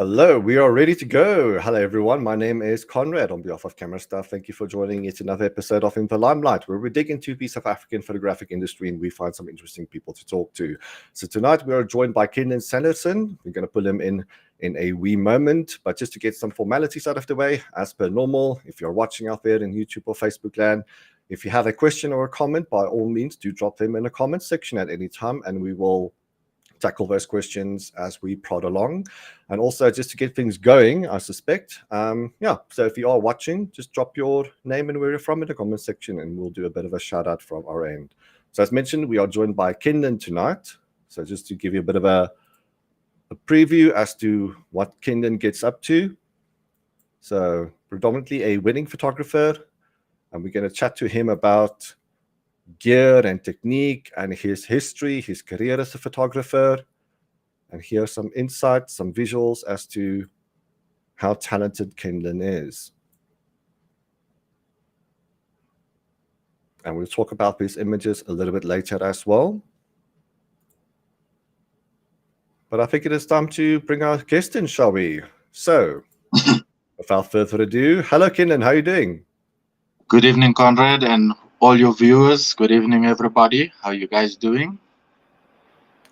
Hello, we are ready to go. Hello, everyone. My name is Conrad on behalf of CameraStuff. Thank you for joining yet another episode of In the Limelight, where we dig into a piece of African photographic industry and we find some interesting people to talk to. So tonight we are joined by Kenlin Sanderson. We're going to pull him in a wee moment, but just to get some formalities out of the way, as per normal, if you're watching out there in YouTube or Facebook land, if you have a question or a comment, by all means, do drop them in the comment section at any time, and we will tackle those questions as we prod along. And also, just to get things going, I suspect, so if you are watching, just drop your name and where you're from in the comment section, and we'll do a bit of a shout out from our end. So as mentioned, we are joined by Kenlin tonight. So just to give you a bit of a preview as to what Kenlin gets up to. So predominantly a wedding photographer, and we're going to chat to him about gear and technique and his history, his career as a photographer, and hear some insights, some visuals as to how talented Kenlin is. And we'll talk about these images a little bit later as well. But I think it is time to bring our guest in, shall we? So, without further ado, hello Kenlin, how are you doing? Good evening, Conrad, and all your viewers. Good evening, everybody. How are you guys doing?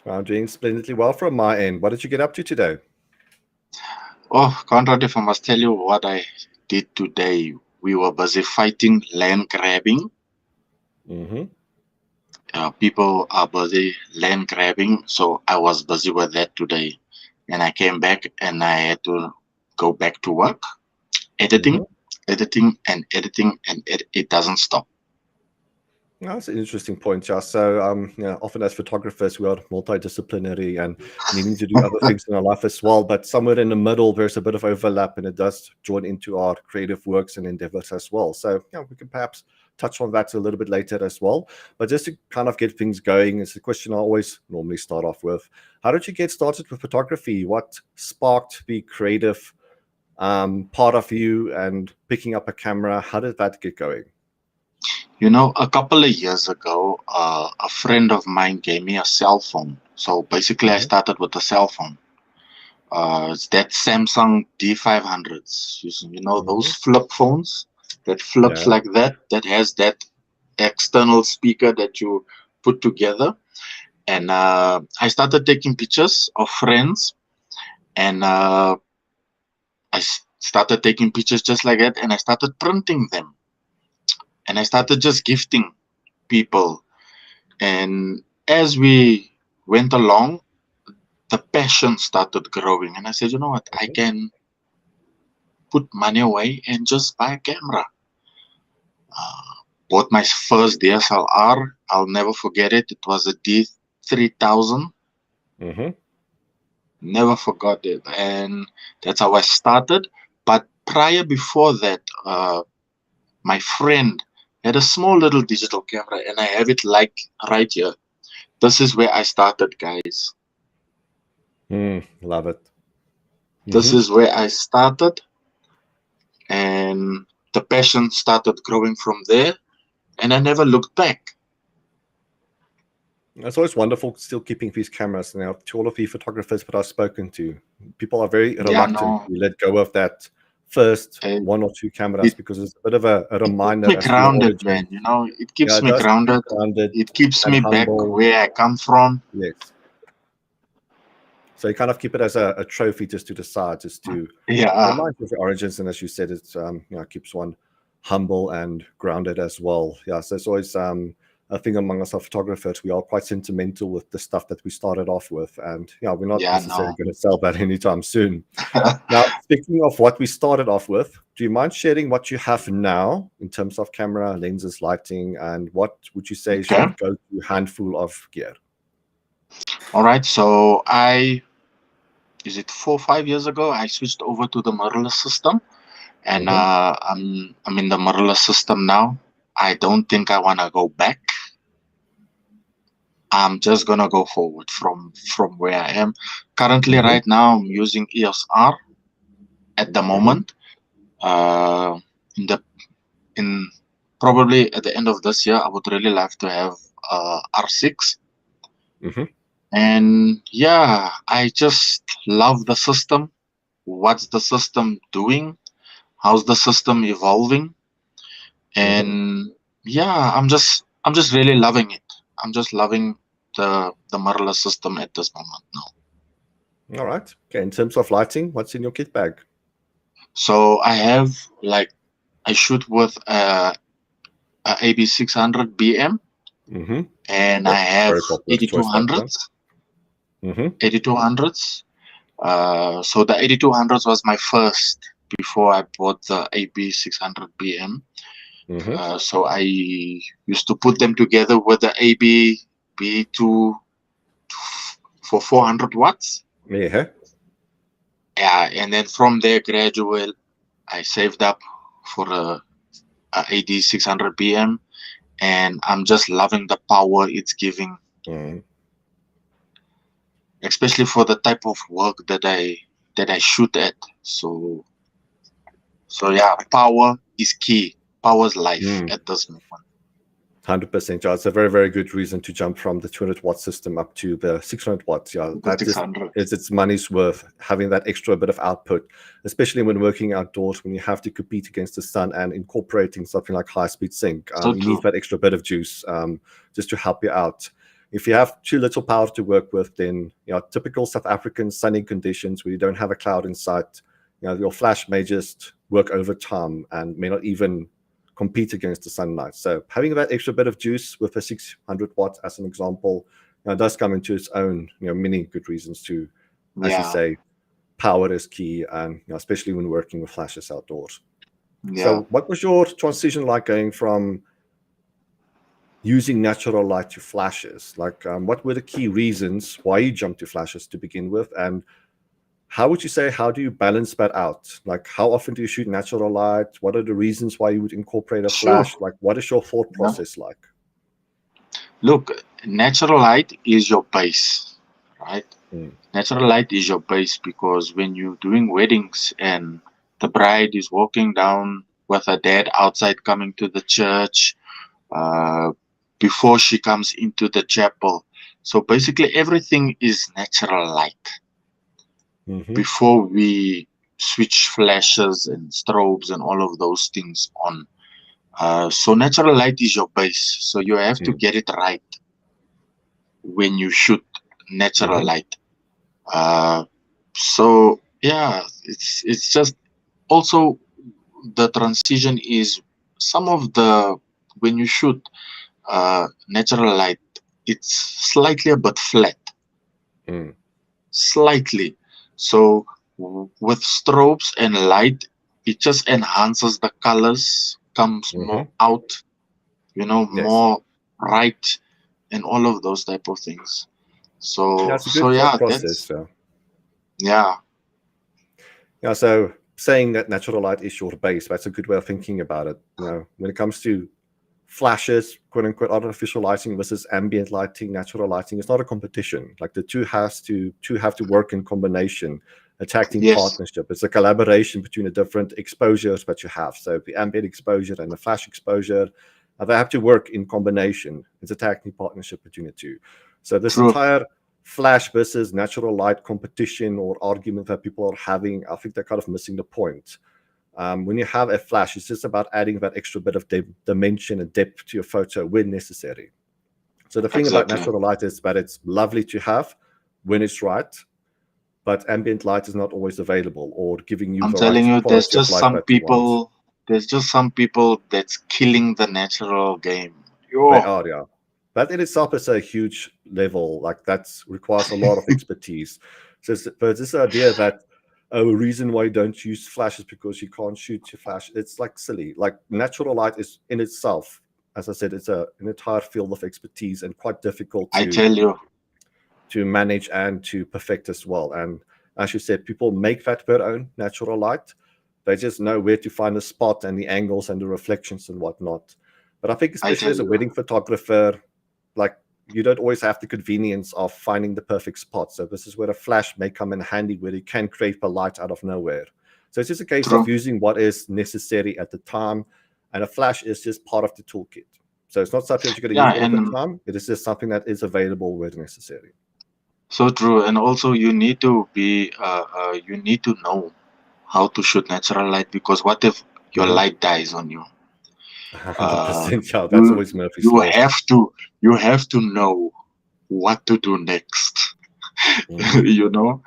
I'm doing splendidly well from my end. What did you get up to today? Oh, Conrad, if I must tell you what I did today, we were busy fighting land grabbing. People are busy land grabbing, so I was busy with that today. And I came back and I had to go back to work, editing, and it doesn't stop. That's an interesting point, yeah. So, often as photographers, we are multidisciplinary and needing to do other things in our life as well. But somewhere in the middle, there's a bit of overlap, and it does join into our creative works and endeavors as well. So, we can perhaps touch on that a little bit later as well. But just to kind of get things going, it's a question I always normally start off with. How did you get started with photography? What sparked the creative part of you and picking up a camera? How did that get going? You know, a couple of years ago, a friend of mine gave me a cell phone. So basically, I started with a cell phone. It's that Samsung D500s. You know, those flip phones that flips like that, that has that external speaker that you put together. And I started taking pictures of friends, and I started taking pictures just like that, and I started printing them. And I started just gifting people. And as we went along, the passion started growing. And I said, you know what, I can put money away and just buy a camera. Bought my first DSLR. I'll never forget it. It was a D3000. Never forgot it. And that's how I started. But before that, my friend had a small little digital camera, and I have it like right here. This is where I started, guys. Love it. This is where I started, and the passion started growing from there, and I never looked back. It's always wonderful still keeping these cameras. Now, to all of the photographers that I've spoken to, people are very reluctant to let go of that first one or two cameras because it's a bit of a reminder. It keeps me grounded, man. You know, it keeps me grounded. It keeps me back where I come from. Yes. So you kind of keep it as a trophy just to decide, just to remind of your origins. And as you said, it's keeps one humble and grounded as well. Yeah, so it's always a thing among us photographers. We are quite sentimental with the stuff that we started off with, and we're not necessarily going to sell that anytime soon. Now, speaking of what we started off with, do you mind sharing what you have now in terms of camera, lenses, lighting, and what would you say is your go-to handful of gear? All right, so is it 4 or 5 years ago, I switched over to the mirrorless system, and I'm in the mirrorless system now. I don't think I want to go back. I'm just gonna go forward from where I am currently. Right now, I'm using EOS R at the moment. In probably at the end of this year, I would really like to have R6. And I just love the system. what's the system doing, how's the system evolving, Mhm. and yeah, I'm just really loving it. I'm just loving the mirrorless system at this moment now. All right. Okay. In terms of lighting, what's in your kit bag? So I have, like, I shoot with a AB 600 BM, Mm-hmm. and I Yep. have Very popular choice, that one. 8200s. Mm-hmm. 8200s. So the 8200s was my first before I bought the AB 600 BM. Mm-hmm. So I used to put them together with the AB B2 for 400 watts. Yeah. Yeah, and then from there, gradual, I saved up for a AD 600 BM, and I'm just loving the power it's giving, Mm. especially for the type of work that I shoot at. So yeah, power is key. Power's life Mm. at this moment. 100%. Yeah, it's a very, very good reason to jump from the 200 watt system up to the 600 watts. Yeah, The that just 600. is its money's worth having that extra bit of output, especially when working outdoors, when you have to compete against the sun and incorporating something like high speed sync. So You need true. that extra bit of juice just to help you out. If you have too little power to work with, then typical South African sunny conditions where you don't have a cloud in sight, your flash may just work overtime and may not even compete against the sunlight. So having that extra bit of juice with a 600 watt, as an example, does come into its own. Many good reasons to, as you Yeah, say, power is key, and especially when working with flashes outdoors. yeah. So, what was your transition like going from using natural light to flashes? Like, what were the key reasons why you jumped to flashes to begin with, and how would you say, how do you balance that out? Like, how often do you shoot natural light? What are the reasons why you would incorporate a Sure. flash? Like, what is your thought Yeah. process like? Look, natural light is your base, right? Mm. Natural light is your base because when you're doing weddings and the bride is walking down with her dad outside coming to the church, uh, before she comes into the chapel. So basically, everything is natural light Mm-hmm. before we switch flashes and strobes and all of those things on. So natural light is your base. So you have to Mm. get it right when you shoot natural Mm-hmm. light. Uh, so yeah, it's just also the transition is some of the when you shoot natural light, it's slightly a bit flat, Mm. slightly. So with strobes and light, it just enhances the colors, comes Mm-hmm. more out, Yes. more bright, and all of those type of things. Yeah, So it's a so good thought yeah, process. that's Yeah. yeah, Yeah. So saying that natural light is your base, that's a good way of thinking about it. When it comes to flashes, quote unquote, artificial lighting versus ambient lighting, natural lighting, it's not a competition. Like the two have to work in combination, a tag team yes, partnership. It's a collaboration between the different exposures that you have. So the ambient exposure and the flash exposure, they have to work in combination. It's a tag team partnership between the two. So this true. entire flash versus natural light competition or argument that people are having, I think they're kind of missing the point. When you have a flash, it's just about adding that extra bit of dimension and depth to your photo when necessary. So the thing about Exactly. natural light is that it's lovely to have when it's right, but ambient light is not always available or giving you I'm the right telling you, quality of light that you want. there's just some people that's killing the natural game. They Yo, are, yeah. That in itself is a huge level. Like that requires a lot of expertise. So, but this idea that a reason why you don't use flash is because you can't shoot your flash. It's like silly. Like natural light is in itself, as I said, it's an entire field of expertise and quite difficult I tell you, to manage and to perfect as well. And as you said, people make that their own natural light. They just know where to find the spot and the angles and the reflections and whatnot. But I think, I especially tell as a you, wedding photographer, like you don't always have the convenience of finding the perfect spot. So this is where a flash may come in handy, where you can create the light out of nowhere. So it's just a case of true. using what is necessary at the time, and a flash is just part of the toolkit. So it's not something that you're going to Yeah, use all of the and time. It is just something that is available where necessary. So true. And also you need to know how to shoot natural light, because what if your Mhm. light dies on you? Uh, 100%. Yeah, that's you always Murphy's you law. have to you have to know what to do next. Mhm. you know.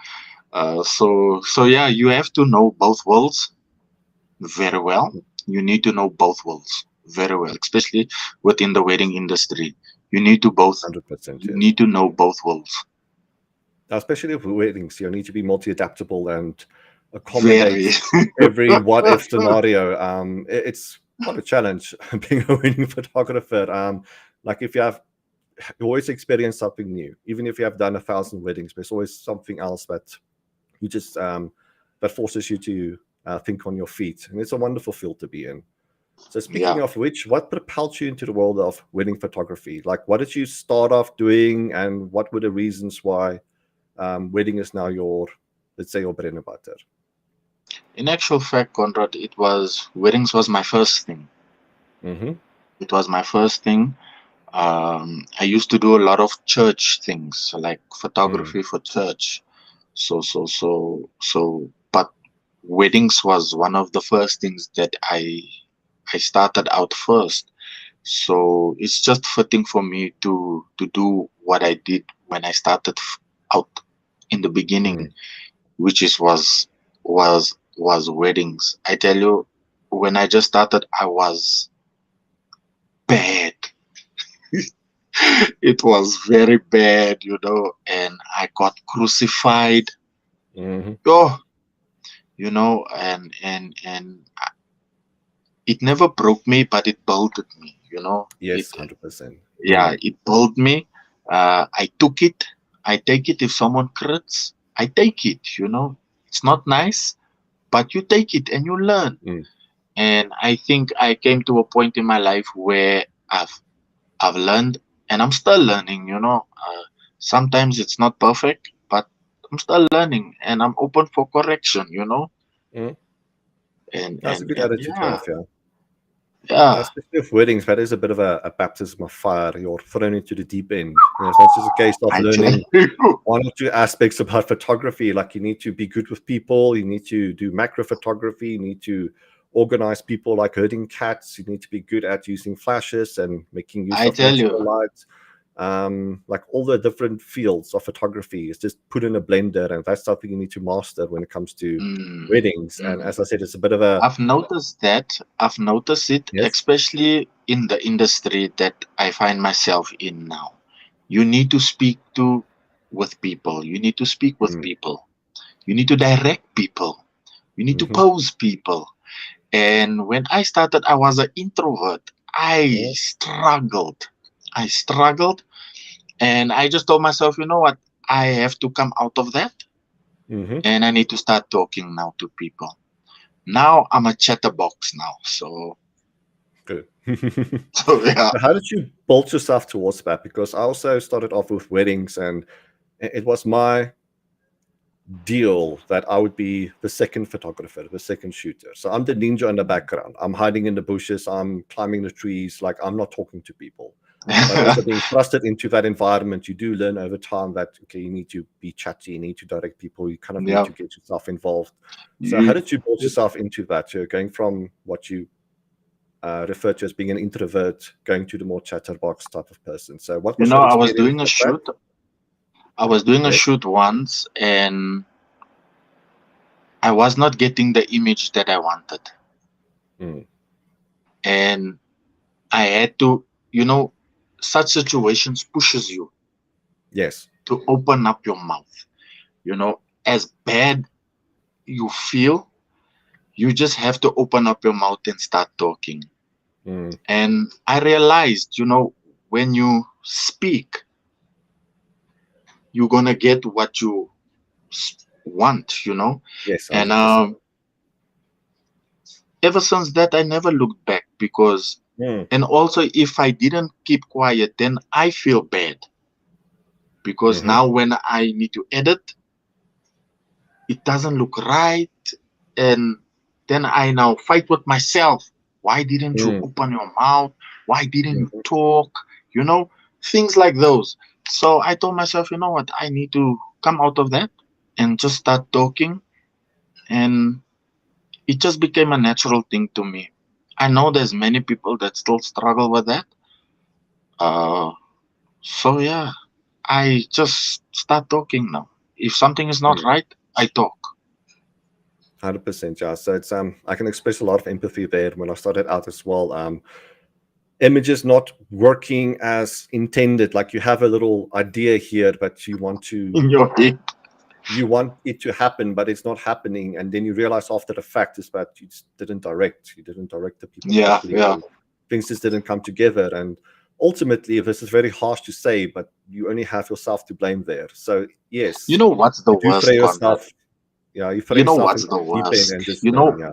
So yeah, you have to know both worlds very well. You need to know both worlds very well, especially within the wedding industry. You need to both. 100%, You yes. need to know both worlds. Especially with weddings, you need to be multi-adaptable and Very. accommodate every what-if scenario. It's quite a challenge being a wedding photographer. Like if you always experience something new. Even if you have done 1,000 weddings, there's always something else that you just that forces you to think on your feet, and it's a wonderful field to be in. So speaking Yeah. of which, what propelled you into the world of wedding photography? Like, what did you start off doing, and what were the reasons why wedding is now your, let's say, your bread and butter? In actual fact, Conrad, it was weddings was my first thing. Mm-hmm. It was my first thing. I used to do a lot of church things, like Mm. photography for church. But weddings was one of the first things that I started out first. So it's just fitting for me to do what I did when I started out in the beginning, Mm. which was weddings. I tell you, when I just started, I was bad. It was very bad, and I got crucified. Mm-hmm. Oh, and it never broke me, but it built me. Yes, It 100%. Yeah, Mm. it built me. I took it. I take it. If someone crits, I take it. It's not nice, but you take it and you learn. Mm. And I think I came to a point in my life where I've learned, and I'm still learning. Sometimes it's not perfect, but I'm still learning, and I'm open for correction. Mm. And That's a and good and attitude to yeah, have, yeah. yeah. Especially with weddings, that is a bit of a baptism of fire. You're thrown into the deep end. It's not just a case of I tell learning you, one or two aspects about photography. Like you need to be good with people, you need to do macro photography, you need to organize people like herding cats, you need to be good at using flashes and making use I of tell you. natural light. Like all the different fields of photography is just put in a blender, and that's something you need to master when it comes to Mm, weddings. And mm. as I said, it's a bit of a I've noticed that. I've noticed it, yes. especially in the industry that I find myself in now. You need to speak to with people. You need to speak with Mm, people. You need to direct people. You need to mm-hmm, pose people. And when I started, I was an introvert. I struggled. I struggled. And I just told myself, you know what? I have to come out of that, mm-hmm. and I need to start talking now to people. Now I'm a chatterbox now. So, Good. so yeah. So how did you build yourself towards that? Because I also started off with weddings, and it was my deal that I would be the second photographer, the second shooter. So I'm the ninja in the background. I'm hiding in the bushes. I'm climbing the trees. Like I'm not talking to people. But also being thrusted into that environment, you do learn over time that okay, you need to be chatty, you need to direct people, you kind of need Yeah. to get yourself involved. So how You, did you build yourself into that? So going from what you refer to as being an introvert, going to the more chatterbox type of person. So what you was know, that I was experience doing a like that? shoot. I was doing a Yes. shoot once, and I was not getting the image that I wanted. Mm. And I had to, you know, such situations pushes you Yes. to open up your mouth. As bad you feel, you just have to open up your mouth and start talking. Mm. And I realized, when you speak, you're gonna get what you want. Yes, And 100%. ever since that, I never looked back, because, Mm. and also if I didn't keep quiet, then I feel bad, because Mm-hmm. now when I need to edit, it doesn't look right. And then I now fight with myself. Why didn't you Mm. open your mouth? Why didn't you Mm-hmm. talk? Things like those. So I told myself, you know what, I need to come out of that and just start talking. And it just became a natural thing to me. I know there's many people that still struggle with that. Uh, so yeah, I just start talking now. If something is not right, I talk. 100%, yeah. So it's I can express a lot of empathy there. When I started out as well, images not working as intended. Like you have a little idea here, but In your head. you want it to happen, but it's not happening, and then you realize after the fact is that you didn't direct the people Yeah, properly, yeah. and things just didn't come together. And ultimately, this is very harsh to say, but you only have yourself to blame there. So You yes, know what's the you do throw worst, Conrad? yourself, yeah, you throw You know yourself what's into the the deep end worst? and just learn, yeah.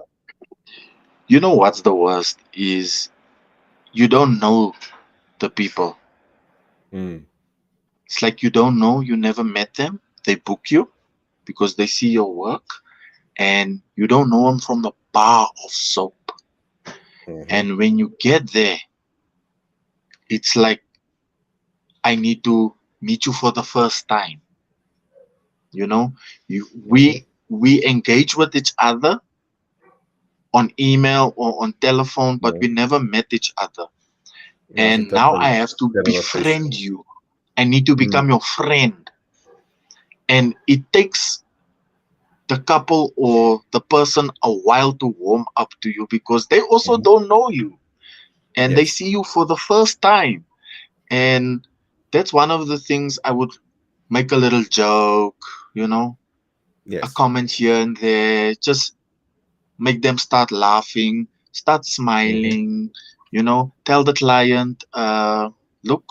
You know what's the worst is you don't know the people. Mm. It's like you don't know, you never met them. They book you because they see your work, and you don't know them from the bar of soap. Hmm. And when you get there, it's like I need to meet you for the first time. You know, you Hmm. we engage with each other on email or on telephone, but Yeah. we never met each other. Yeah, it's a And now I different have to generalization. befriend you. I need to Mm. become your friend. And it takes the couple or the person a while to warm up to you because they also Hmm. don't know you and they Yes. see you for the first time. And that's one of the things I would make a little joke, you know, a Yes. comment here and there, just make them start laughing, start Hmm. smiling, tell the client, look,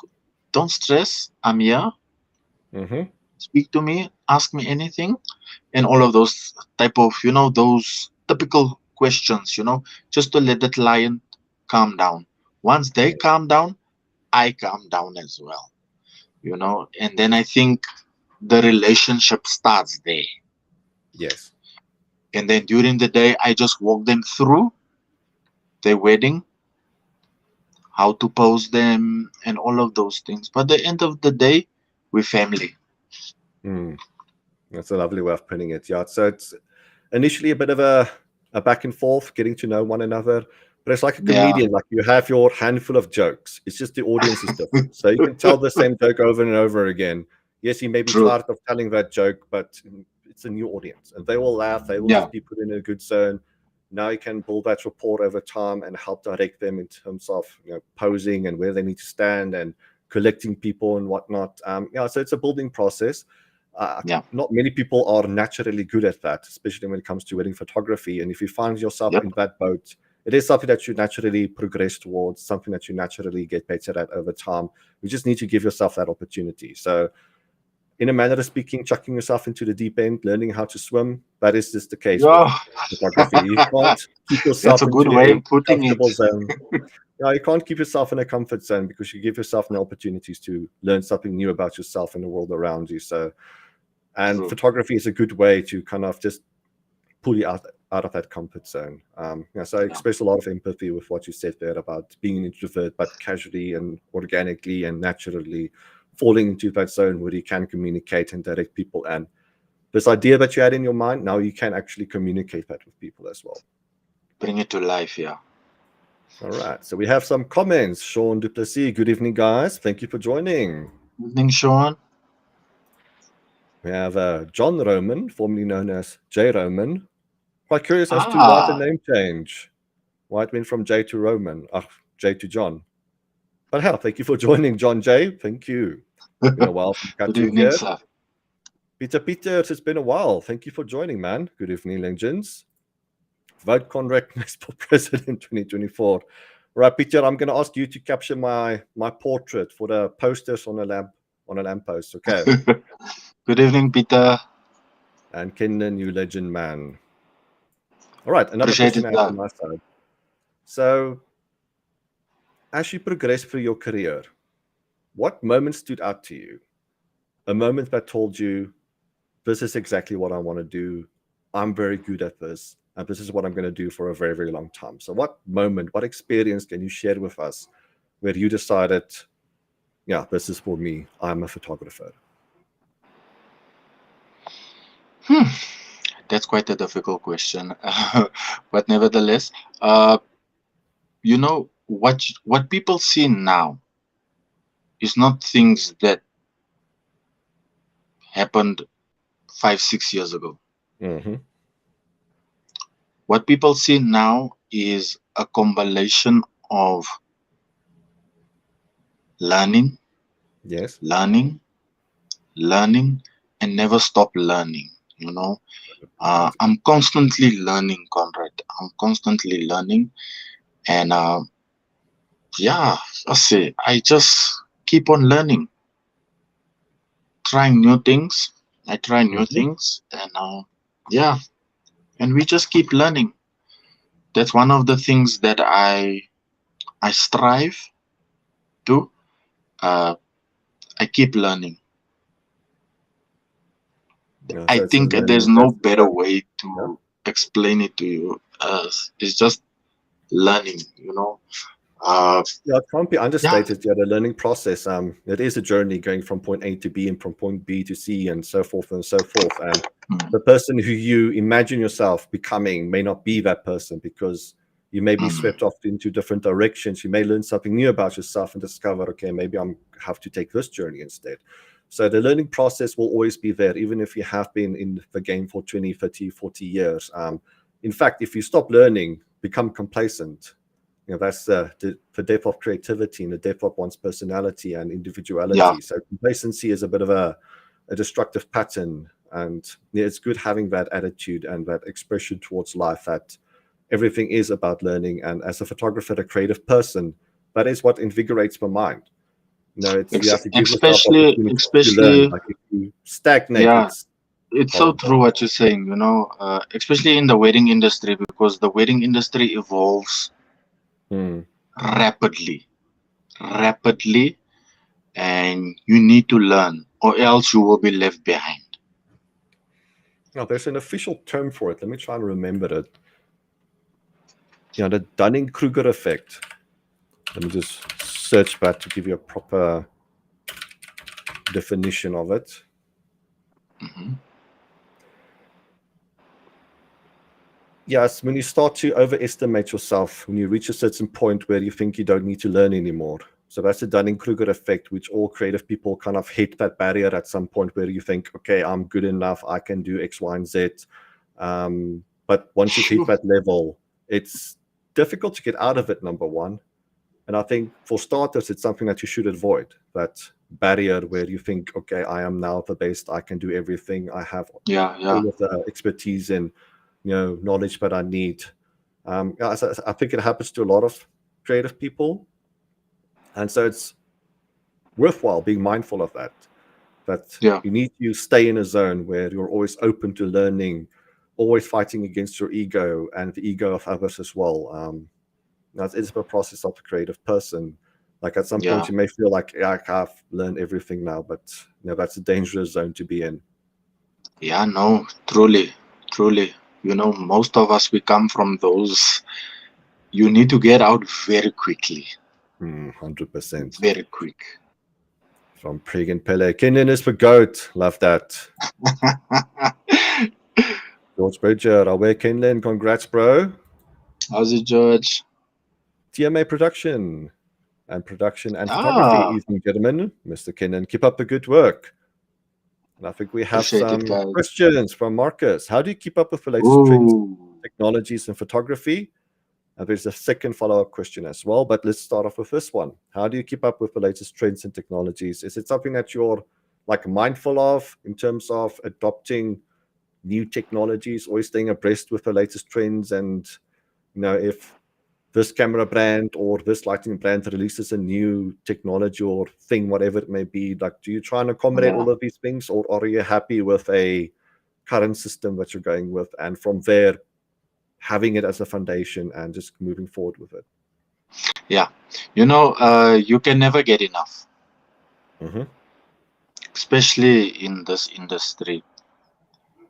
don't stress, I'm here, Hmm. speak to me, ask me anything, and all of those type of, those typical questions, just to let the client calm down. Once they calm down, I calm down as well, and then I think the relationship starts there. Yes. And then during the day, I just walk them through their wedding, how to pose them, and all of those things. But at the end of the day, we're family. Mm. That's a lovely way of putting it. Yeah. So it's initially a bit of a back and forth, getting to know one another. But it's like a Yeah. comedian, like you have your handful of jokes. It's just the audience is different. So you can tell the same joke over and over again. Yes, you may be True. tired of telling that joke, but it's a new audience. And they will laugh, they will Yeah. just be put in a good zone. Now you can build that rapport over time and help direct them in terms of posing and where they need to stand and collecting people and whatnot. Yeah, so it's a building process. Yeah. Not many people are naturally good at that, especially when it comes to wedding photography. And if you find yourself Yep. in that boat, it is something that you naturally progress towards, something that you naturally get better at over time. You just need to give yourself that opportunity. So, in a manner of speaking, chucking yourself into the deep end, learning how to swim, that is just the case with Yeah. photography. You can't keep That's yourself a good into way a of putting it. comfortable zone. Yeah, you can't keep yourself in a comfort zone because you give yourself no opportunities to learn something new about yourself and the world around you. So, and True. photography is a good way to kind of just pull you out of that comfort zone. Yeah, so I Yeah. express a lot of empathy with what you said there about being an introvert, but casually and organically and naturally falling into that zone where you can communicate and direct people. And this idea that you had in your mind, now you can actually communicate that with people as well. Bring it to life. Yeah. All right, so we have some comments. Sean Duplessis, good evening, guys. Thank you for joining. Evening, Sean. We have John Roman, formerly known as J. Roman. Quite curious as to why the Ah, name change. Why it went from J to Roman, J to John. But hell, thank you for joining, John J. Thank you. Been a while since good got you evening, here. sir. Peter Peters, it's been a while. Thank you for joining, man. Good evening, legends. Vote Conrad next for president 2024. Right, Peter, I'm going to ask you to capture my portrait for the posters on a lamppost, okay? Good evening, Peter. And Kenlin, you legend man. All right, another Appreciate question it, I have sir. on my side. So, as you progress through your career, what moment stood out to you? A moment that told you, this is exactly what I want to do. I'm very good at this. And this is what I'm going to do for a very, very long time. So, what moment, what experience can you share with us where you decided, yeah, this is for me. I'm a photographer. That's quite a difficult question, but nevertheless, uh, you know what people see now is not things that happened 5 6 years ago. Mm-hmm. What people see now is a compilation of learning, Yes. learning, learning, and never stop learning. You know, 100%. I'm constantly learning, Conrad. I'm constantly learning, and yeah, I say I just keep on learning, trying new things. I try new Mm-hmm. things, and yeah, and we just keep learning. That's one of the things that I strive to. Uh, I keep learning. Yeah, I so it's a think learning. there's no That's better way yeah. to explain it to you. It's just learning, you know. Uh, Yeah, it can't be yeah. understated. Yeah, the learning process. It is a journey going from point A to B and from point B to C and so forth and so forth. And Mm, the person who you imagine yourself becoming may not be that person because you may be mm, swept off into different directions. You may learn something new about yourself and discover, okay, maybe I'm have to take this journey instead. So the learning process will always be there, even if you have been in the game for 20, 30, 40 years. In fact, if you stop learning, become complacent, that's the depth of creativity and the depth of one's personality and yeah. individuality. So complacency is a bit of a destructive pattern, and yeah, it's good having that attitude and that expression towards life that everything is about learning. And as a photographer, a creative person, that is what invigorates my mind. It's you have to give yourself opportunity to learn. Especially, Like if you stagnate, yeah. it's It's so horrible. true what you're saying, you know, especially in the wedding industry, because the wedding industry evolves Hmm. rapidly, rapidly, and you need to learn, or else you will be left behind. Now, there's an official term for it. Let me try and remember it. The Dunning-Kruger effect. Let me just search that to give you a proper definition of it. Hmm. Yes, when you start to overestimate yourself, when you reach a certain point where you think you don't need to learn anymore. So that's the Dunning-Kruger effect, which all creative people kind of hit that barrier at some point where you think, okay, I'm good enough, I can do X, Y, and Z. But once you've hit Sure. that level, it's difficult to get out of it, number one. And I think for starters, it's something that you should avoid, that barrier where you think, okay, I am now the best, I can do everything, I have Yeah, yeah, all of the expertise and knowledge that I need. Yeah, so I think it happens to a lot of creative people, and so it's worthwhile being mindful of that. That yeah, you need to stay in a zone where you're always open to learning, always fighting against your ego and the ego of others as well. That is the process of a creative person. Like at some point, yeah, you may feel like, yeah, I've learned everything now, but that's a dangerous zone to be in. yeah. No, truly, truly. You know, most of us we come from those. You need to get out very quickly, 100%. very quick. From Prig and Pele. Kenlin is the goat. Love that. George Bridger. I'll wear Kenlin. Congrats, bro. How's it, George? TMA production and photography, Ah, evening, gentlemen. Mr. Kenlin, keep up the good work. And I think we have appreciate it, some guys. questions from Marcus. How do you keep up with the latest trends, Ooh. technologies, and photography? And there's a second follow-up question as well, but let's start off with this one. How do you keep up with the latest trends and technologies? Is it something that you're like mindful of in terms of adopting new technologies, always staying abreast with the latest trends? And if this camera brand or this lighting brand releases a new technology or thing, whatever it may be, like, do you try and accommodate Yeah. all of these things, or are you happy with a current system that you're going with, and from there having it as a foundation and just moving forward with it? Yeah. You know, you can never get enough, Mm-hmm. especially in this industry.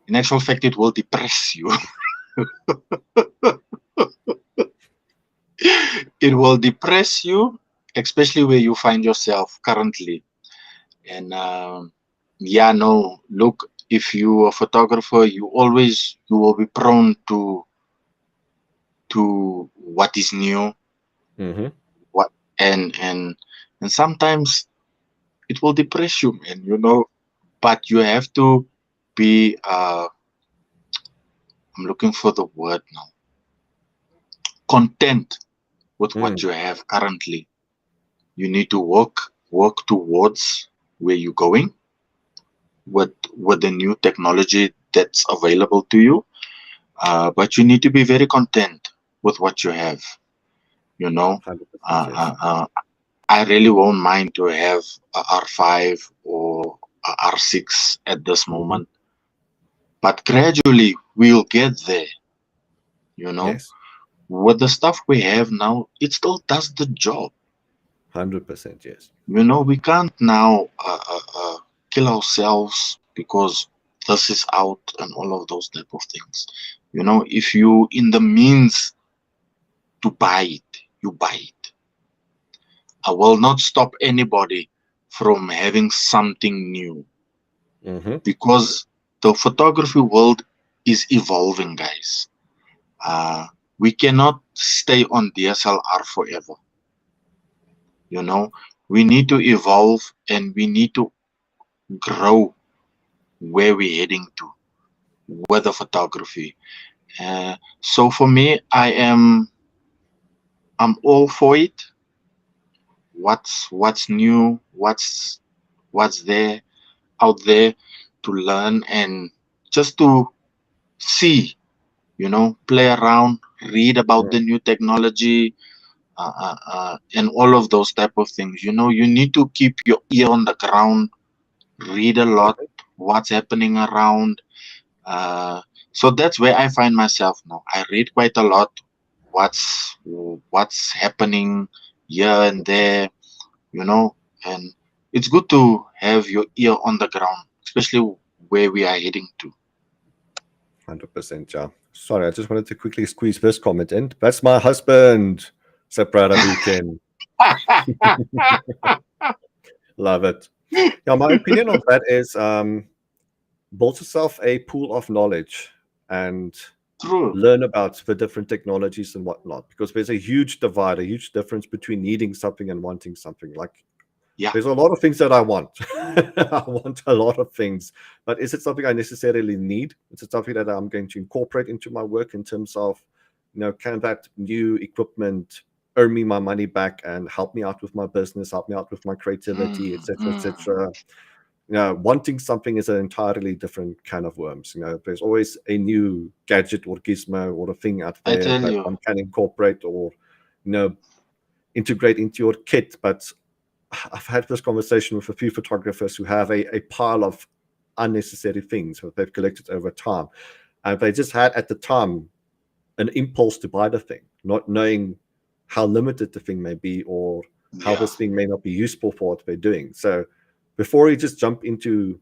In actual fact, it will depress you. It will depress you, especially where you find yourself currently. And yeah, no, look, if you are a photographer, you will be prone to what is new, Mm-hmm. what and sometimes it will depress you, man, but you have to be I'm looking for the word now, content with what Mm. you have currently. You need to work towards where you're going with the new technology that's available to you. But you need to be very content with what you have. You know, 100% uh, yes. uh, uh, I really won't mind to have a R5 or a R6 at this Mm-hmm. moment, but gradually we'll get there. You know, Yes. with the stuff we have now, it still does the job. 100% yes. We can't now kill ourselves because this is out and all of those type of things. If you in the means to buy it, you buy it. I will not stop anybody from having something new Mm-hmm. because the photography world is evolving, guys. Uh, we cannot stay on DSLR forever. You know, we need to evolve and we need to grow where we're heading to with the photography. So for me, I'm all for it. What's new? What's there out there to learn and just to see, play around, read about the new technology, and all of those type of things. You need to keep your ear on the ground, read a lot, what's happening around. Uh, so that's where I find myself now. I read quite a lot. What's happening here and there, you know, and it's good to have your ear on the ground, especially where we are heading to. 100% yeah. Sorry, I just wanted to quickly squeeze this comment in. That's my husband. So proud of you, Ken. Love it. Yeah, my opinion on that is build yourself a pool of knowledge and True. learn about the different technologies and whatnot, because there's a huge divide, a huge difference between needing something and wanting something. Like, Yeah. there's a lot of things that I want. I want a lot of things, but is it something I necessarily need? Is it something that I'm going to incorporate into my work in terms of, can that new equipment earn me my money back and help me out with my business, help me out with my creativity, etc., Mm. etc. Wanting something is an entirely different kind of worms. There's always a new gadget or gizmo or a thing out I there tell that you. one can incorporate or, integrate into your kit. But I've had this conversation with a few photographers who have a pile of unnecessary things that they've collected over time. And they just had at the time an impulse to buy the thing, not knowing how limited the thing may be or how Yeah. this thing may not be useful for what they're doing. So before you just jump into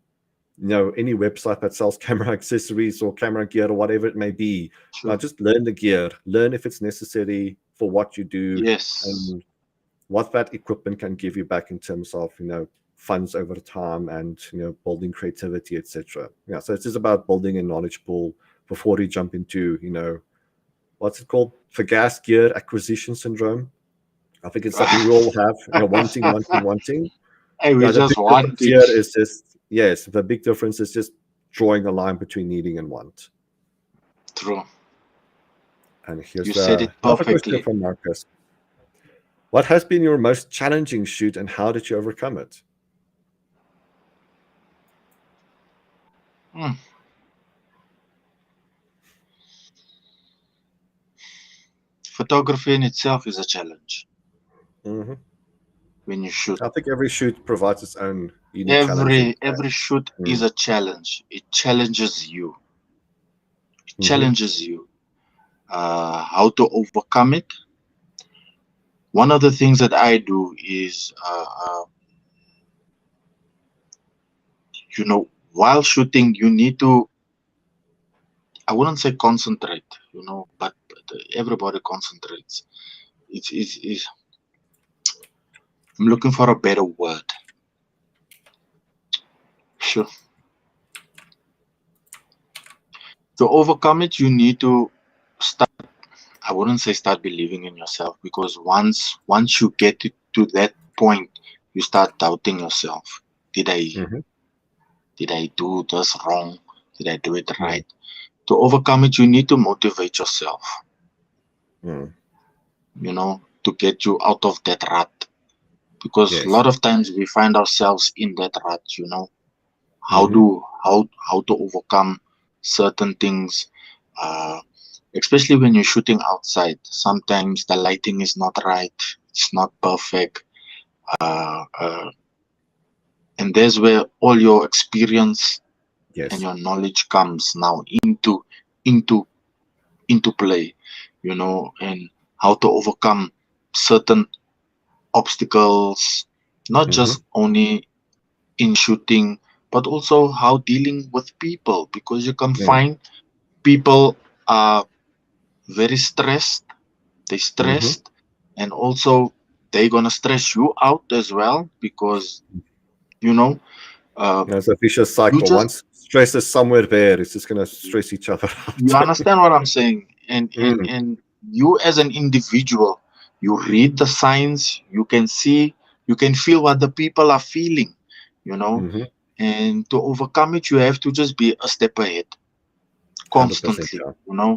any website that sells camera accessories or camera gear or whatever it may be, True. just learn the gear, learn if it's necessary for what you do, Yes. and what that equipment can give you back in terms of funds over time and building creativity, etc. Yeah, so it's just about building a knowledge pool before you jump into what's it called, for gas gear acquisition syndrome. I think it's something we all have, wanting. Hey, we Yeah, the just big want difference it. here is just, yes, the big difference is just drawing a line between needing and want. True. And here's You said it another question perfectly. from Marcus. What has been your most challenging shoot and how did you overcome it? Hmm. Photography in itself is a challenge Hmm. when you shoot. I think every shoot provides its own unique challenges. Every shoot is Mm. a challenge. It challenges you. It Mm-hmm. challenges you. How to overcome it. One of the things that I do is, while shooting, you need to. I wouldn't say concentrate, but everybody concentrates. It's I'm looking for a better word. Sure. To overcome it, you need to start. I wouldn't say start believing in yourself, because once you get to that point, you start doubting yourself. Did I Mm-hmm. did I do this wrong? Did I do it Mm. right? To overcome it, you need to motivate yourself, Mm. to get you out of that rut. Because a Yes. lot of times we find ourselves in that rut. How Mm-hmm. do how to overcome certain things, uh, especially when you're shooting outside. Sometimes the lighting is not right, it's not perfect, uh, uh, and there's where all your experience and Yes. your knowledge comes now into into play, and how to overcome certain obstacles, not Mm-hmm. just only in shooting, but also how dealing with people, because you can Mm. find people are very stressed, they Mm-hmm. stressed, and also they're gonna stress you out as well, because you know uh, It's a vicious you cycle. just Once stress is somewhere there, it's just going to stress each other you out. understand what I'm saying, and and Mm. and you as an individual, you read the signs, you can see, you can feel what the people are feeling, you know Mm-hmm. and to overcome it, you have to just be a step ahead 100%. constantly. Yeah.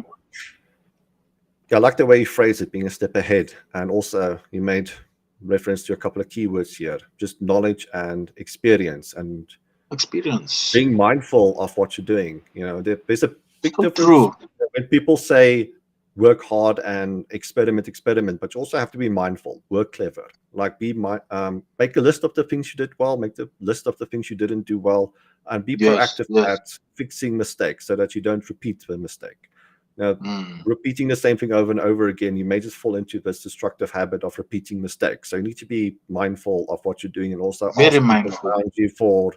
Yeah, I like the way you phrase it, being a step ahead. And also, you made reference to a couple of keywords here, just knowledge and experience and Experience. being mindful of what you're doing. There's a big So difference true. when people say work hard and experiment, but you also have to be mindful, work clever. Like make a list of the things you did well, make the list of the things you didn't do well, and be Yes, proactive yes. at fixing mistakes so that you don't repeat the mistake. Now, Mm. repeating the same thing over and over again, you may just fall into this destructive habit of repeating mistakes. So you need to be mindful of what you're doing and also Very ask people mindful. around you for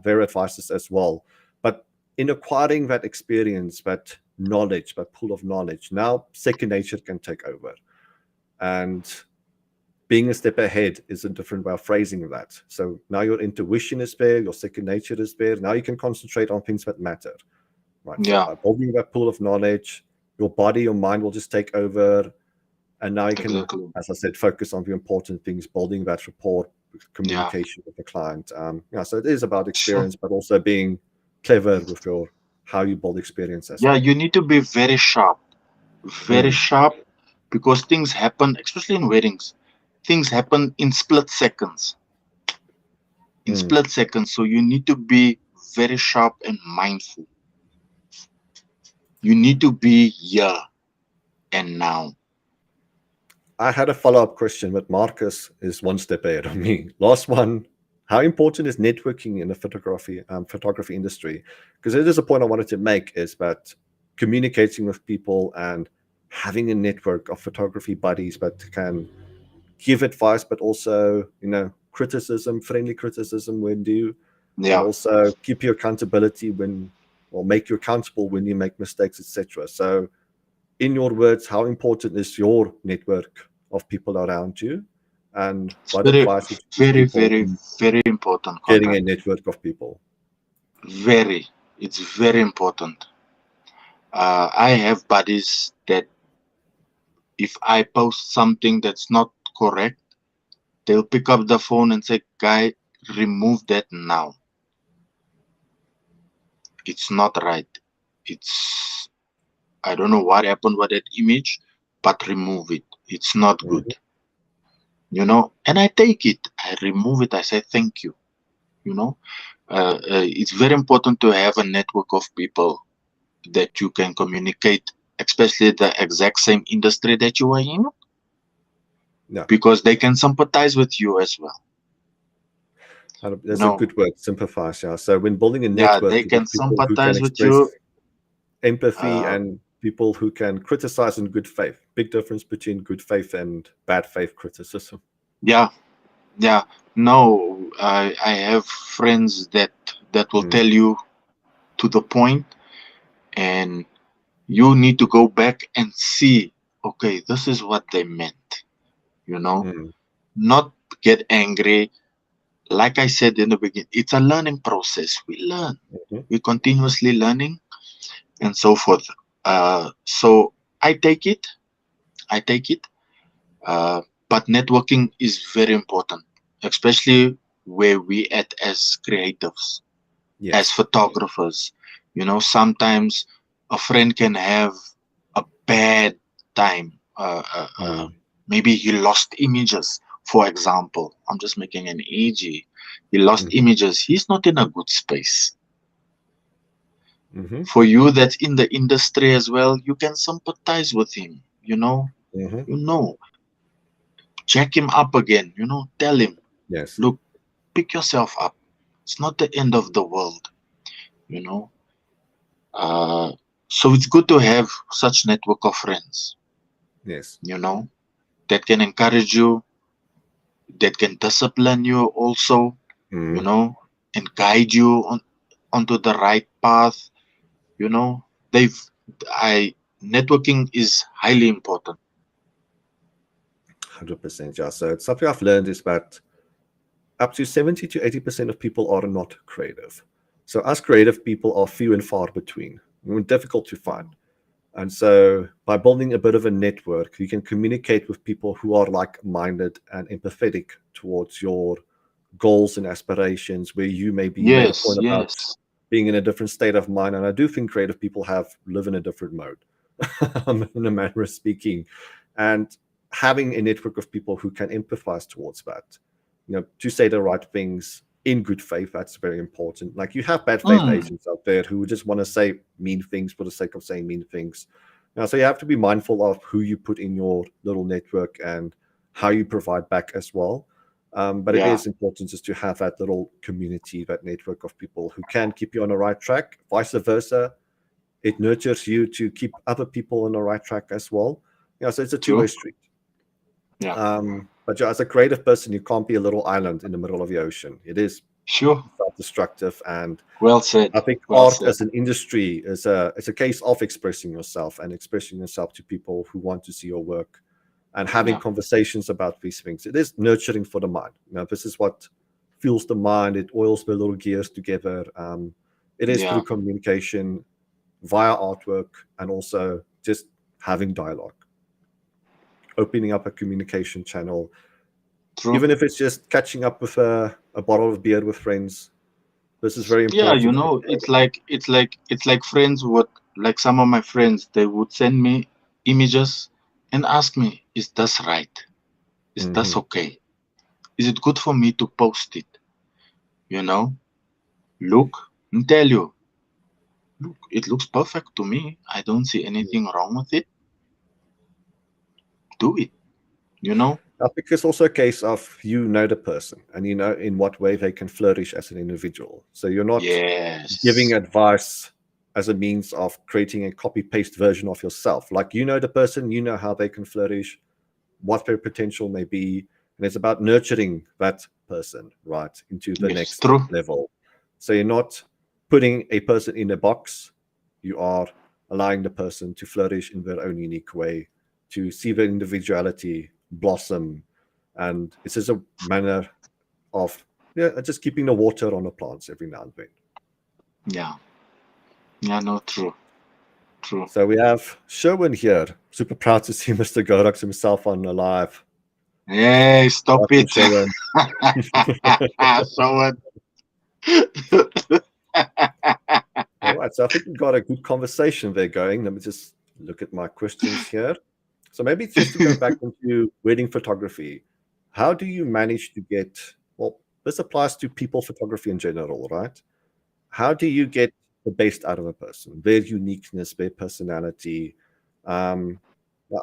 their advices as well. But in acquiring that experience, that knowledge, that pool of knowledge, now second nature can take over. And being a step ahead is a different way of phrasing that. So now your intuition is there, your second nature is there. Now you can concentrate on things that matter. Right. So Yeah, by building that pool of knowledge, your body, your mind will just take over. And now you can, exactly. as I said, focus on the important things, building that rapport, Yeah. communication with the client. So it is about Sure. experience, but also being clever with your how you build experience as Yeah, well. you need to be very Mm, sharp, because things happen, especially in weddings. Things happen in split seconds. In mm. split seconds. So you need to be very sharp and mindful. You need to be here and now. I had a follow-up question, but Marcus is one step ahead of me. Last one. How important is networking in the photography industry? Because it is a point I wanted to make is that communicating with people and having a network of photography buddies that can give advice, but also, criticism, friendly criticism when due, and Yeah. also keep you accountability or make you accountable when you make mistakes, etc. So in your words, how important is your network of people around you? And It's what very, advice would you give very, people very, in very important, getting Conrad. a network of people? Very. It's very important. I have buddies that if I post something that's not correct, they'll pick up the phone and say, "Guy, remove that now. It's not right. It's, I don't know what happened with that image, but remove it. It's not Mhm. good." And I take it. I remove it. I say, "Thank you." You know, it's very important to have a network of people that you can communicate, especially the exact same industry that you are in, Yeah, because they can sympathize with you as well. You that's a know, good word, sympathize. Yeah. So when building a yeah, network, they you can get people who can sympathize with express you. empathy Uh, and people who can criticize in good faith. Big difference between good faith and bad faith criticism. yeah, yeah. No, I have friends that will Mm, tell you to the point, and you need to go back and see. Okay, this is what they meant. You know, mm, not get angry. Like I said in the beginning, it's a learning process. We learn. Mhm. We're continuously learning and so forth. So I take it. I take it. Uh, but networking is very important, especially where we at as creatives, as Yes. photographers. Sometimes a friend can have a bad time. Mm. Maybe he lost images, for example. I'm just making an AG. He lost Mhm. images. He's not in a good space. Mhm. For you that's in the industry as well, you can sympathize with him. Mhm. You know, check him up again. Tell him, Yes. look, pick yourself up. It's not the end of the world. You know. So it's good to have such network of friends. Yes. You know, that can encourage you, that can discipline you also. You Mhm. know, and guide you onto the right path. You know, they've I networking is highly important. 100%. Yeah. So it's something I've learned is that up to 70 to 80% of people are not creative. So us creative people are few and far between. We're difficult to find. And so by building a bit of a network, you can communicate with people who are like-minded and empathetic towards your goals and aspirations, where you maybe made a Yes, point about yes. being in a different state of mind. And I do think creative people live in a different mode, in a manner of speaking. And having a network of people who can empathize towards that, to say the right things in good faith, that's very important. Like you have bad faith Mm, agents out there who just want to say mean things for the sake of saying mean things. So you have to be mindful of who you put in your little network and how you provide back as well. But it yeah, is important just to have that little community, that network of people who can keep you on the right track. Vice versa, it nurtures you to keep other people on the right track as well. So it's a two-way true. street. Yeah, But as a creative person, you can't be a little island in the middle of the ocean. It is sure. self-destructive, and Well said. I think Well art said. as an industry is a case of expressing yourself and expressing yourself to people who want to see your work and having Yeah, conversations about these things. It is nurturing for the mind. This is what fuels the mind. It oils the little gears together. It is through yeah, communication via artwork and also just having dialogue, opening up a communication channel, true. even if it's just catching up with a bottle of beer with friends. This is very Yeah, important for it's like friends would like some of my friends, they would send me images and ask me, is this right? Is this Mhm. okay? Is it good for me to post it? You know? Look, and tell you, look, it looks perfect to me. I don't see anything wrong with it. Do it. You know? I think it's also a case of the person and you know in what way they can flourish as an individual. So you're not giving Yes. advice as a means of creating a copy paste version of yourself. Like the person, you know how they can flourish, what their potential may be, and it's about nurturing that person right into the Yes, next true. level. So you're not putting a person in a box, you are allowing the person to flourish in their own unique way, to see their individuality blossom. And it's just a manner of just keeping the water on the plants every now and then. Yeah. Yeah, no, true. True. So we have Sherwin here. Super proud to see Mr. Godox himself on the live. Hey, stop Welcome, it. Sherwin. So All right, so I think we've got a good conversation there going. Let me just look at my questions here. So maybe just to go back into wedding photography, how do you manage to get, well, this applies to people photography in general, right? How do you get the best out of a person, their uniqueness, their personality? Um,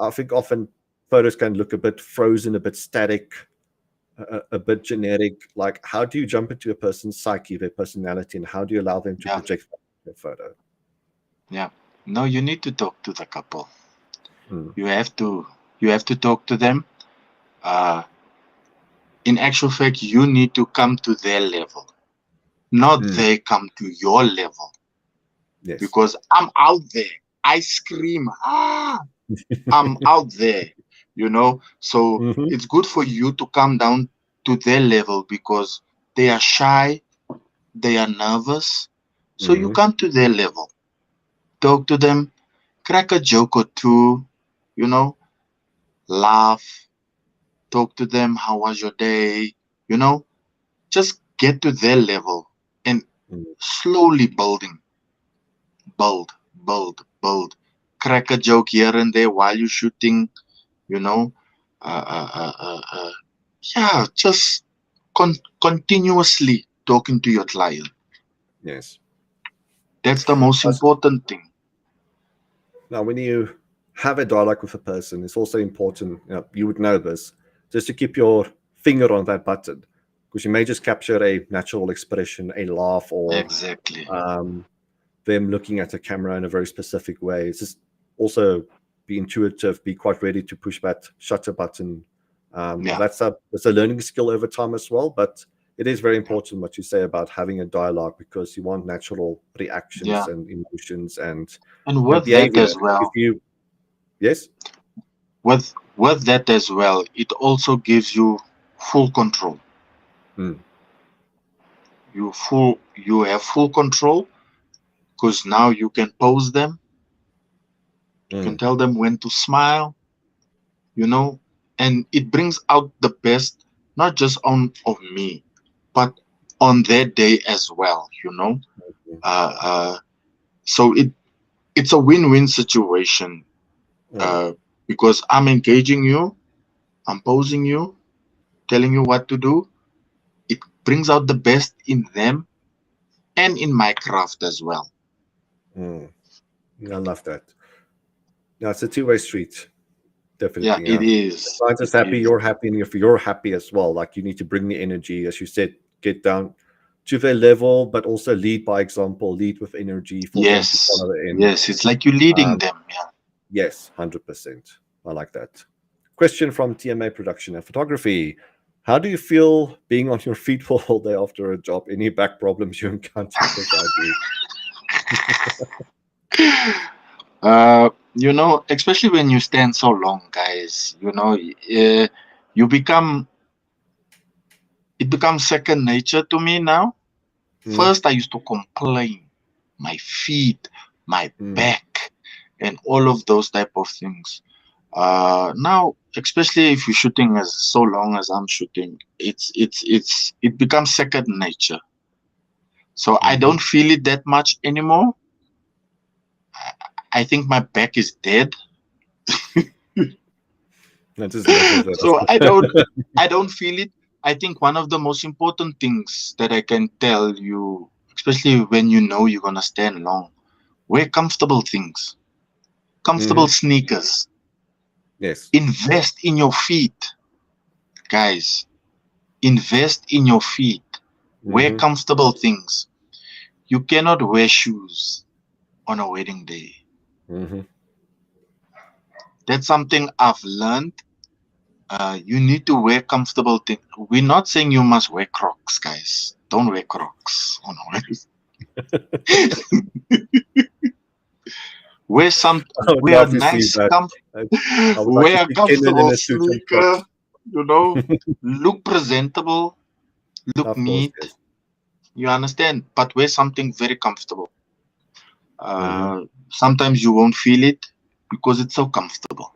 I think often photos can look a bit frozen, a bit static, a bit generic. Like, how do you jump into a person's psyche, their personality, and how do you allow them to yeah, project their photo? yeah. No, you need to talk to the couple. Mm, You have to talk to them. Uh, in actual fact, you need to come to their level, not mm, they come to your level. yes. Because I'm out there, I scream, I'm out there. So Hmm. it's good for you to come down to their level because they are shy, they are nervous. So you come to their level, talk to them, crack a joke or two, you know, laugh, talk to them, how was your day, you know, just get to their level and slowly build, build, crack a joke here and there while you're shooting, you know, uh, uh, uh, uh, uh, yeah, just continuously talking to your client. Yes. That's the most important thing. Now, when you have a dialogue with a person, it's also important, you would know this, just to keep your finger on that button, because you may just capture a natural expression, a laugh, or Exactly. them looking at the camera in a very specific way. It's just also be intuitive, be quite ready to push that shutter button. Yeah. That's a learning skill over time as well, but it is very important what you say about having a dialogue, because you want natural reactions Yeah. and emotions and And with that behavior. as If well, you Yes. with that as well, it also gives you full control. Mm. You have full control because now you can pose them, you can Mm. tell them when to smile, you know, and it brings out the best not just on of me, but on their day as well, you know. Uh, uh, so it's a win-win situation Mm. uh, because I'm engaging you, I'm posing you, telling you what to do. It brings out the best in them and in my craft as well. Mm. I love that. Yeah, it's a two-way street. Yeah, Definitely. it Yeah. The is. client It is happy, is. you're happy, and if you're happy as well, like you need to bring the energy, as you said, get down to their level, but also lead by example, lead with energy for them to Yes. follow in. Yes. It's like you're leading Um, them. Yeah. yes, 100%. I like that. Question from TMA Production and Photography. How do you feel being on your feet for all day after a job? Any back problems you encounter? Because I do. You know, especially when you stand so long, guys, you know, you become, it becomes second nature to me now. Mm, First, I used to complain, my feet, my mm, back, and all of those type of things. Now, especially if you're shooting as so long as I'm shooting, it becomes second nature. So I mm-hmm. don't feel it that much anymore. I think my back is dead. I just live with it. So I don't feel it. I think one of the most important things that I can tell you, especially when you know you're gonna stand long, wear comfortable things, comfortable Hmm. sneakers. Yes. Invest in your feet, guys. Invest in your feet. Wear Hmm. comfortable things. You cannot wear shoes on a wedding day. Hmm. That's something I've learned. You need to wear comfortable things. We're not saying you must wear Crocs, guys. Don't wear Crocs on a wedding. Wear some, I would wear a love to see nice, that. I, I would like to wear a see Kenlin in comfortable a suit and sneaker. Crocs. You know, look presentable, look Of course, neat. yes. You understand, but wear something very comfortable. Hmm. Sometimes you won't feel it because it's so comfortable.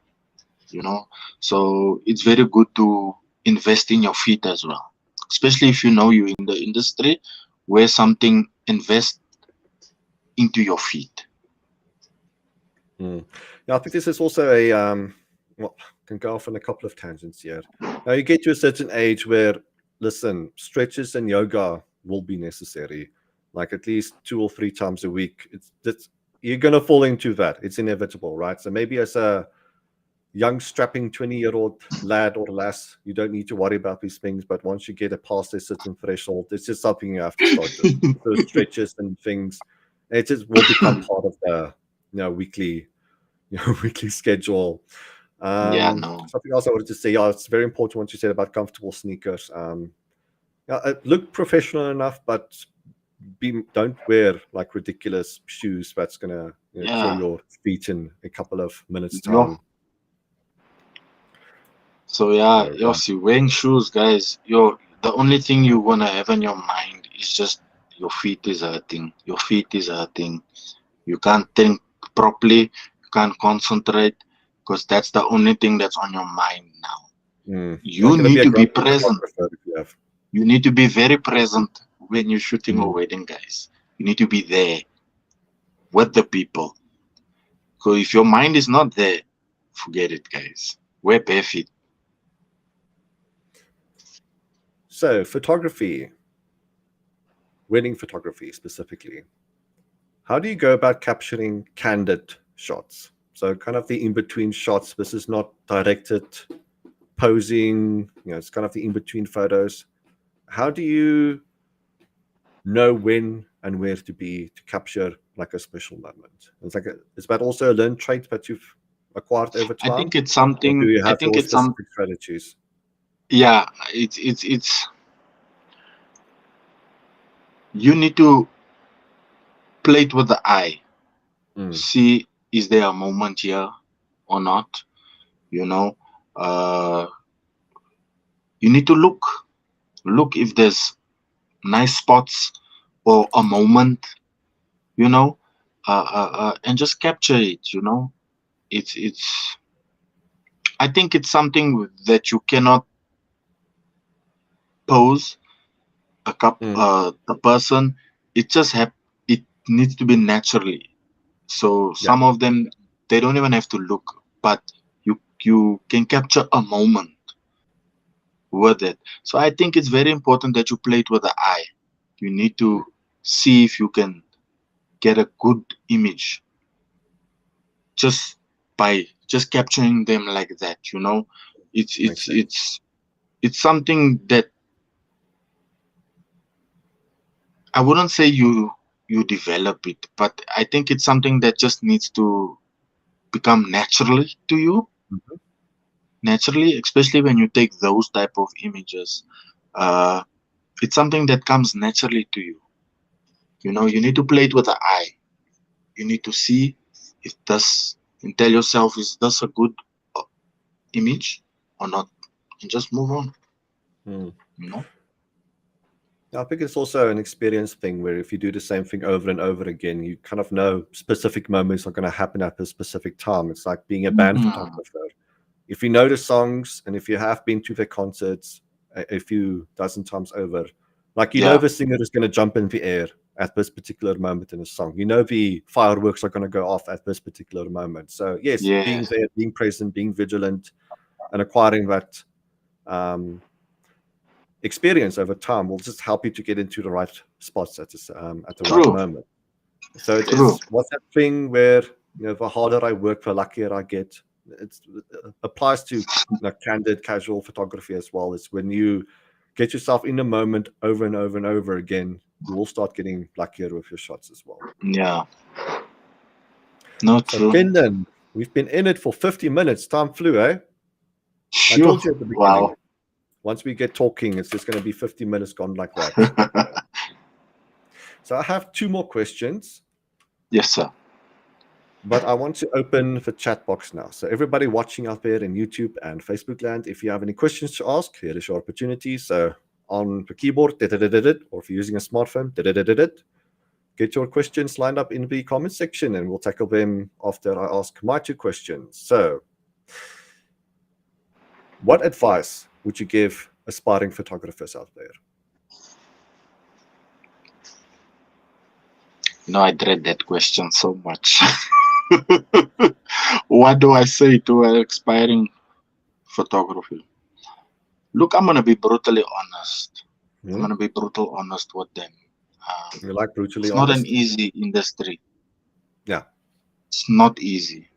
You know, so it's very good to invest in your feet as well, especially if you know you're in the industry. Wear something, invest into your feet. Mm. Yeah, I think this is also a well, can go off on a couple of tangents here. Now you get to a certain age where, listen, stretches and yoga will be necessary, like at least 2 or 3 times a week. It's you're gonna fall into that. It's inevitable, right? So maybe as a young strapping 20-year-old lad or lass, you don't need to worry about these things. But once you get past a certain threshold, it's just something you have to start doing. Those stretches and things, it just will become part of the weekly weekly schedule. Yeah, no. Something else I wanted to say, yeah, it's very important what you said about comfortable sneakers. Yeah, look professional enough, but don't wear like ridiculous shoes that's gonna kill Yeah, your feet in a couple of minutes no. time. So yeah, All yo, right. see, wearing shoes, guys, yo, the only thing you wanna have in your mind is just your feet is hurting. Your feet is hurting. You can't think properly. You can't concentrate because that's the only thing that's on your mind now. Not You going to be need a to be grumpy present. photographer if you have. You need to be very present when you're shooting a Mm. wedding, guys. You need to be there with the people. So if your mind is not there, forget it, guys. Wear bare feet. So, photography, wedding photography specifically. How do you go about capturing candid shots? So, kind of the in between shots. This is not directed posing, it's kind of the in between photos. How do you know when and where to be to capture like a special moment? Is that also a learned trait that you've acquired over I time, think it's or do something. you I have think your it's some. specific strategies? Yeah, it's. You need to play it with the eye. Mm, See, is there a moment here or not? You know, uh, you need to look if there's nice spots or a moment. You know, and just capture it. It's. I think it's something that you cannot pose mm, the person. It needs to be naturally. So yeah, some of them they don't even have to look, but you can capture a moment with it. So I think it's very important that you play it with the eye. You need to see if you can get a good image just by just capturing them like that. It's makes it's sense. it's it's something that I wouldn't say you develop it, but I think it's something that just needs to become naturally to you, Mhm. naturally, especially when you take those type of images. uh it's something that comes naturally to you. You need to play it with the eye. You need to see if this, and tell yourself, is this a good uh, image or not, and just move on. Mm. you know I think it's also an experience thing where if you do the same thing over and over again, you kind of know specific moments are going to happen at a specific time. It's like being a band Mhm. photographer. If you know the songs and if you have been to their concerts a few dozen times over, like Yeah, the singer is going to jump in the air at this particular moment in a song. The fireworks are going to go off at this particular moment. So yes, being yes, there, being present, being vigilant, and acquiring that um, experience over time will just help you to get into the right spots at the right true, moment. So it true. is what's that thing where the harder I work, the luckier I get. It applies to candid, casual photography as well. It's when you get yourself in the moment over and over and over again, you will start getting luckier with your shots as well. Yeah, no, So, true. Kenlin, we've been in it for 50 minutes. Time flew, eh? I Sure. told you at the beginning. Wow. Once we get talking, it's just going to be 50 minutes gone like that. So, I have two more questions. Yes, sir. But I want to open the chat box now. So everybody watching out there in YouTube and Facebook land, if you have any questions to ask, here is your opportunity. So on the keyboard, or if you're using a smartphone, get your questions lined up in the comment section and we'll tackle them after I ask my two questions. So what advice would you give aspiring photographers out there? I dread that question so much. What do I say to an expiring photography? Look, I'm gonna be brutally honest. I'm Hmm? gonna be brutal honest with them. You like brutally It's not an honest? easy industry. Yeah. It's not easy.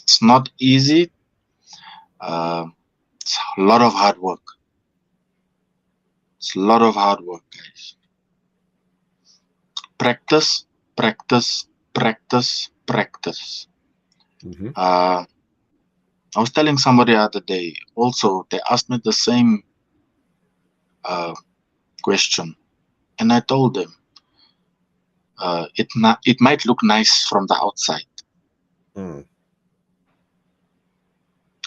It's not easy. Uh, it's a lot of hard work. It's a lot of hard work, guys. Practice, practice, practice, practice. Hmm. Uh, I was telling somebody the other day. Also, they asked me the same uh, question, and I told them it might look nice from the outside. Mm.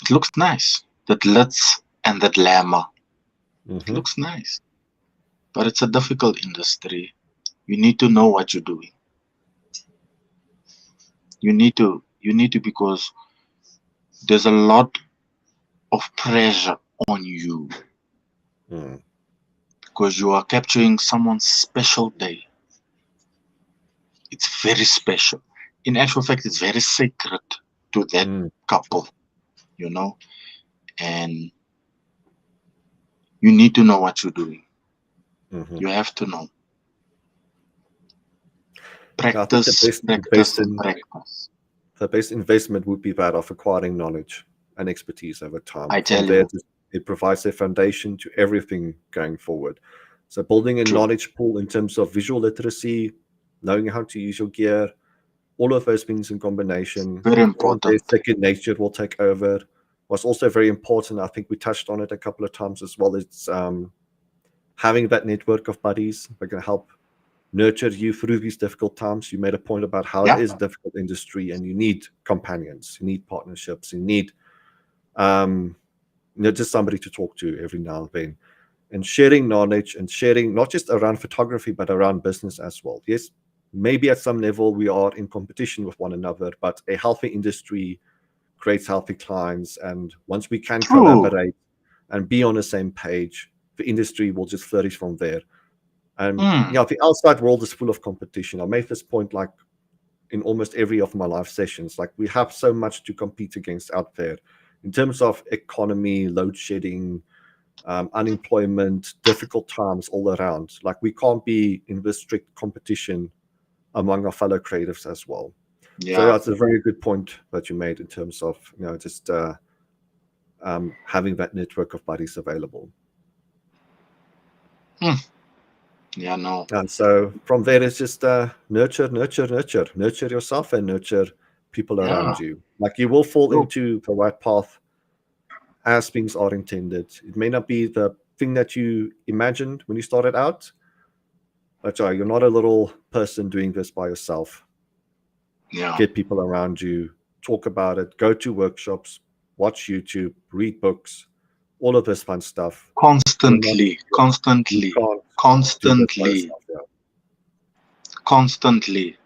It looks nice. that glitz and that glamour. It Mm-hmm. looks nice, but it's a difficult industry. You need to know what you're doing. You need to because there's a lot of pressure on you Mm. because you are capturing someone's special day. It's very special. In actual fact, it's very sacred to that Mm. couple, you know, and you need to know what you're doing. Mm-hmm. You have to know. Yeah, I think the Practice, best practice, and practice. investment would be that of acquiring knowledge and expertise over time. I From tell there, you, it provides a foundation to everything going forward. So, building a true. knowledge pool in terms of visual literacy, knowing how to use your gear, all of those things in combination. Very From there, important. second nature will take over. What's also very important, I think we touched on it a couple of times as well, is having that network of buddies that can help nurture you through these difficult times. You made a point about how it Yeah. is a difficult industry, and you need companions, you need partnerships, you need um, just somebody to talk to every now and then. And sharing knowledge and sharing not just around photography, but around business as well. Yes, maybe at some level we are in competition with one another, but a healthy industry creates healthy clients. And once we can True. collaborate and be on the same page, the industry will just flourish from there. And Mm. the outside world is full of competition. I made this point like in almost every of my live sessions. Like we have so much to compete against out there in terms of economy, load shedding, unemployment, difficult times all around. Like we can't be in this strict competition among our fellow creatives as well. So Yeah. that's a very good point that you made in terms of just having that network of buddies available. Mm. Yeah. No. And so from there, it's just nurture, nurture, nurture, nurture yourself and nurture people Yeah. around you. Like you will fall True. into the right path as things are intended. It may not be the thing that you imagined when you started out, but you're not a little person doing this by yourself. Yeah. Get people around you, talk about it, go to workshops, watch YouTube, read books, all of this fun stuff. You're not, Constantly. you Constantly. can't do this by Constantly. yourself. Yeah. Constantly.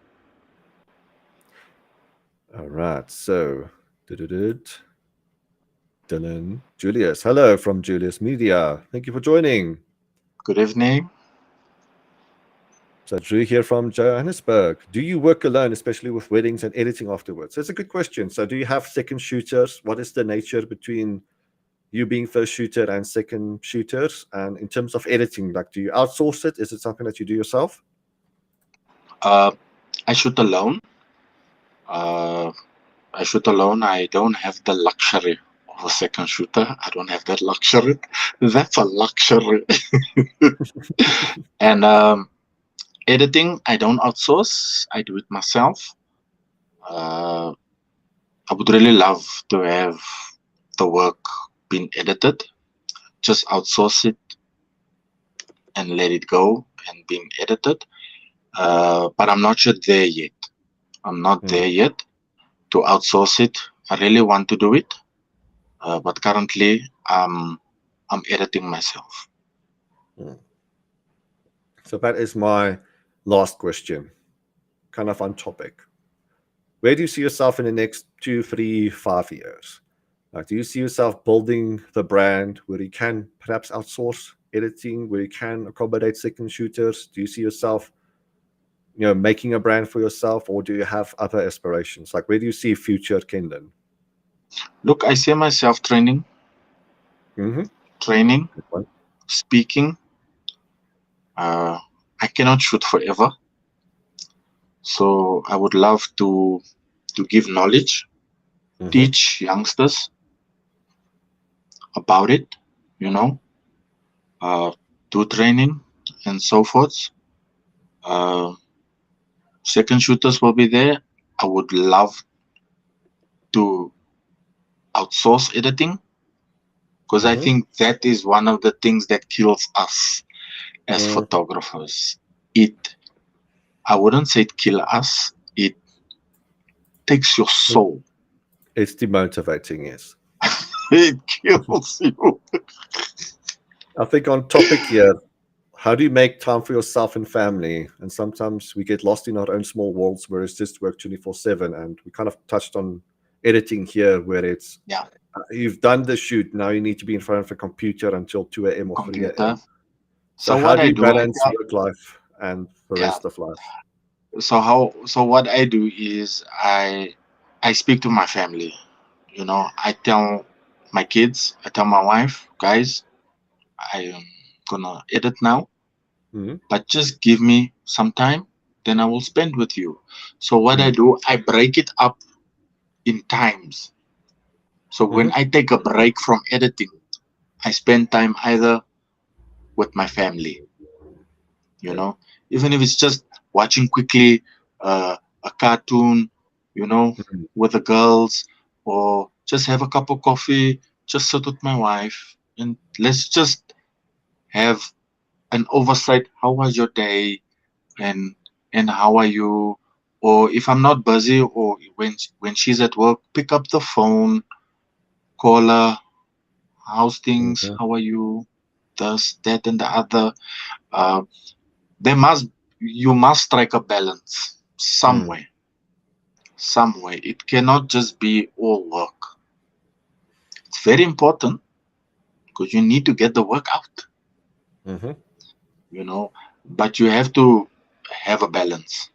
All right. So, Dylan, Julius. Hello from Julius Media. Thank you for joining. Good evening. So, Drew here from Johannesburg. Do you work alone, especially with weddings and editing afterwards? That's a good question. So, do you have second shooters? What is the nature between you being first shooter and second shooters? And in terms of editing, like, do you outsource it? Is it something that you do yourself? Uh, I shoot alone. Uh, I shoot alone. I don't have the luxury of a second shooter. I don't have that luxury. That's a luxury. And editing, I don't outsource. I do it myself. Uh, I would really love to have the work being edited. Just outsource it and let it go and being edited. But I'm not sure there yet. I'm not Mm, there yet to outsource it. I really want to do it, but currently I'm editing myself. mm. So that is my last question, kind of on topic. Where do you see yourself in the next 2, 3, 5 years? Like, do you see yourself building the brand where you can perhaps outsource editing, where you can accommodate second shooters? Do you see yourself, making a brand for yourself, or do you have other aspirations? Like, where do you see future Kenlin? Look, I see myself Mm-hmm. training, Good one. speaking. I cannot shoot forever, so I would love to give knowledge, Mm-hmm. teach youngsters about it. You know, uh, do training and so forth. Uh, Second shooters will be there. I would love to outsource editing because I Mm-hmm. think that is one of the things that kills us as Mm. photographers. It, I wouldn't say it kills us. It takes your soul. It's demotivating, yes. it kills you. I think on topic here, how do you make time for yourself and family? And sometimes we get lost in our own small worlds where it's just work 24/7. And we kind of touched on editing here, where it's Yeah, you've done the shoot, now you need to be in front of a computer until 2 a.m. or 3 computer. a.m. So So how what do I you do, I balance tell, work life and the yeah. rest of life? So what I do is I speak to my family. You know, I tell my kids, I tell my wife, guys, I am gonna edit now, Mm-hmm. but just give me some time, then I will spend with you. So what I do, I break it up in times. So when Mm-hmm. I take a break from editing, I spend time either with my family, you Okay. know, even if it's just watching quickly a cartoon, you know, Mhm. with the girls, or just have a cup of coffee, just sit with my wife, and let's just have an oversight. How was your day? and and how are you? Or if I'm not busy, or when she's at work, pick up the phone, call her. How's things? Mhm. How are you? This, that, and the other. Uh, there must you must strike a balance Mm. somewhere. Somewhere it cannot just be all work. It's very important because you need to get the work out. Mhm. You know, but you have to have a balance.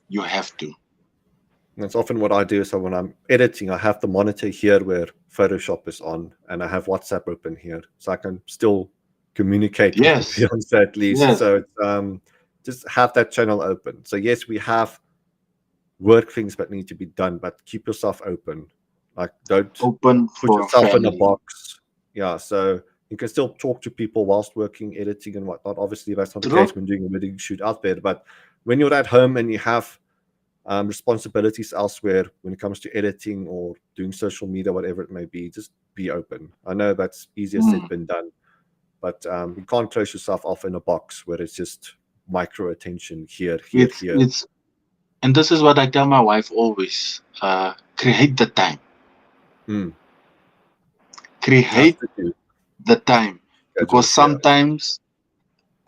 You have to. That's often what I do. So when I'm editing, I have the monitor here where Photoshop is on, and I have WhatsApp open here, so I can still communicate with the Yes. fiance at least. Yes. So it's just have that channel open. So yes, we have work things that need to be done, but keep yourself open. Like don't Open put for a yourself in a family. box. Yeah, so you can still talk to people whilst working, editing and whatnot. Obviously, that's not the True. case when doing a wedding shoot out there. But when you're at home and you have responsibilities elsewhere when it comes to editing or doing social media, whatever it may be, just be open. I know that's easier said Mm. than done, but you can't close yourself off in a box where it's just micro attention here, here, here. It's and this is what I tell my wife always. Create the time. Mm, have Create to do the time. Because schedules,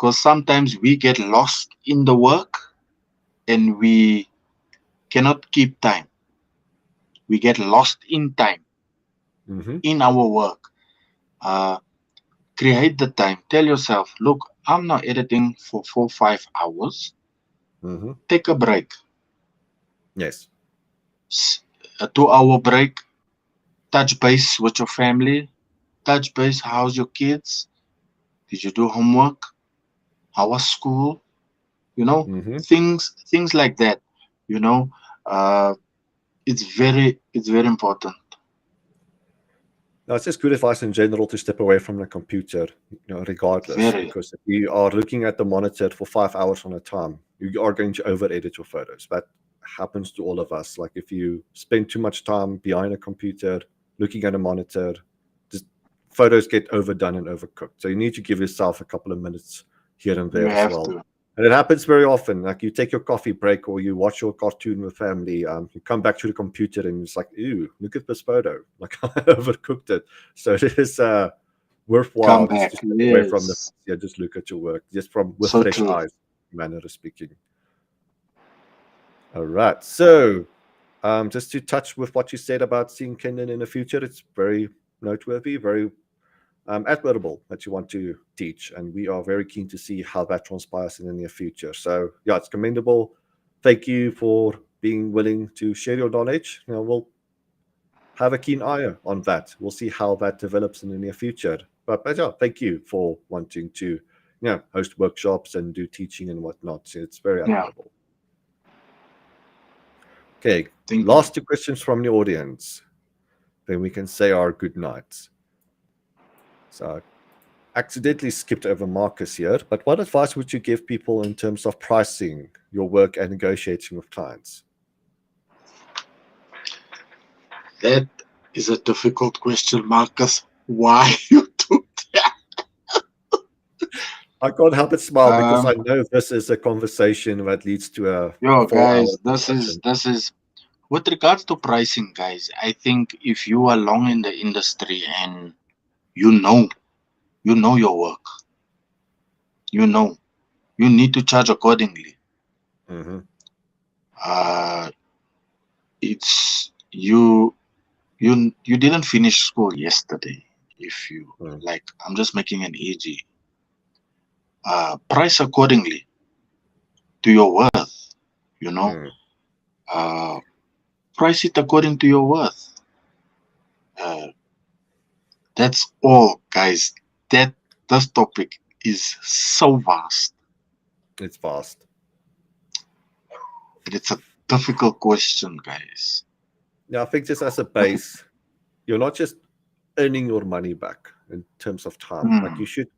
yeah. sometimes we get lost in the work and we cannot keep time. We get lost in time Hmm. in our work. Uh, Create the time. Tell yourself, look, I'm not editing for 4 5 hours. Hmm. Take a break. Yes. A 2 hour break. Touch base with your family. Touch base. How's your kids? Did you do homework? How was school? You know, Hmm. things like that. You know, uh, it's very important. No, it's just good advice in general to step away from the computer, regardless, Very. because if you are looking at the monitor for 5 hours on a time, you are going to over edit your photos. That happens to all of us. Like if you spend too much time behind a computer, looking at a monitor, just photos get overdone and overcooked. So you need to give yourself a couple of minutes here and You there as have well. to. And it happens very often. Like you take your coffee break or you watch your cartoon with family. You come back to the computer and it's like, ew, look at this photo. Like I overcooked it. So it is Come worthwhile just back. to step away from the Yes. yeah, just look at your work, just from with So fresh true. eyes, manner of speaking. All right. So just to touch with what you said about seeing Kenlin in the future, it's very noteworthy, very admirable that you want to teach, and we are very keen to see how that transpires in the near future. So, yeah, it's commendable. Thank you for being willing to share your knowledge. We'll have a keen eye on that. We'll see how that develops in the near future. But yeah, thank you for wanting to, host workshops and do teaching and whatnot. It's very Yeah. admirable. Okay, Thank you. last two questions from the audience. Then we can say our good nights. So accidentally skipped over Marcus here, but what advice would you give people in terms of pricing your work and negotiating with clients? That is a difficult question, Marcus. Why you do that? I can't help but smile because Um, I know this is a conversation that leads to a yo, 4 hour guys, this is discussion. this is with regards to pricing, guys, I think if you are long in the industry and you know, you know your work, you know, you need to charge accordingly. Mm-hmm. Uh, it's you didn't finish school yesterday. If you Mm. like, I'm just making an EG. Price accordingly to your worth. You know, Mm. uh, price it according to your worth. Uh, that's all, guys. That this topic is so vast, It's fast. and it's a difficult question, guys. Yeah, I think just as a base, you're not just earning your money back in terms of time. Like Hmm, you should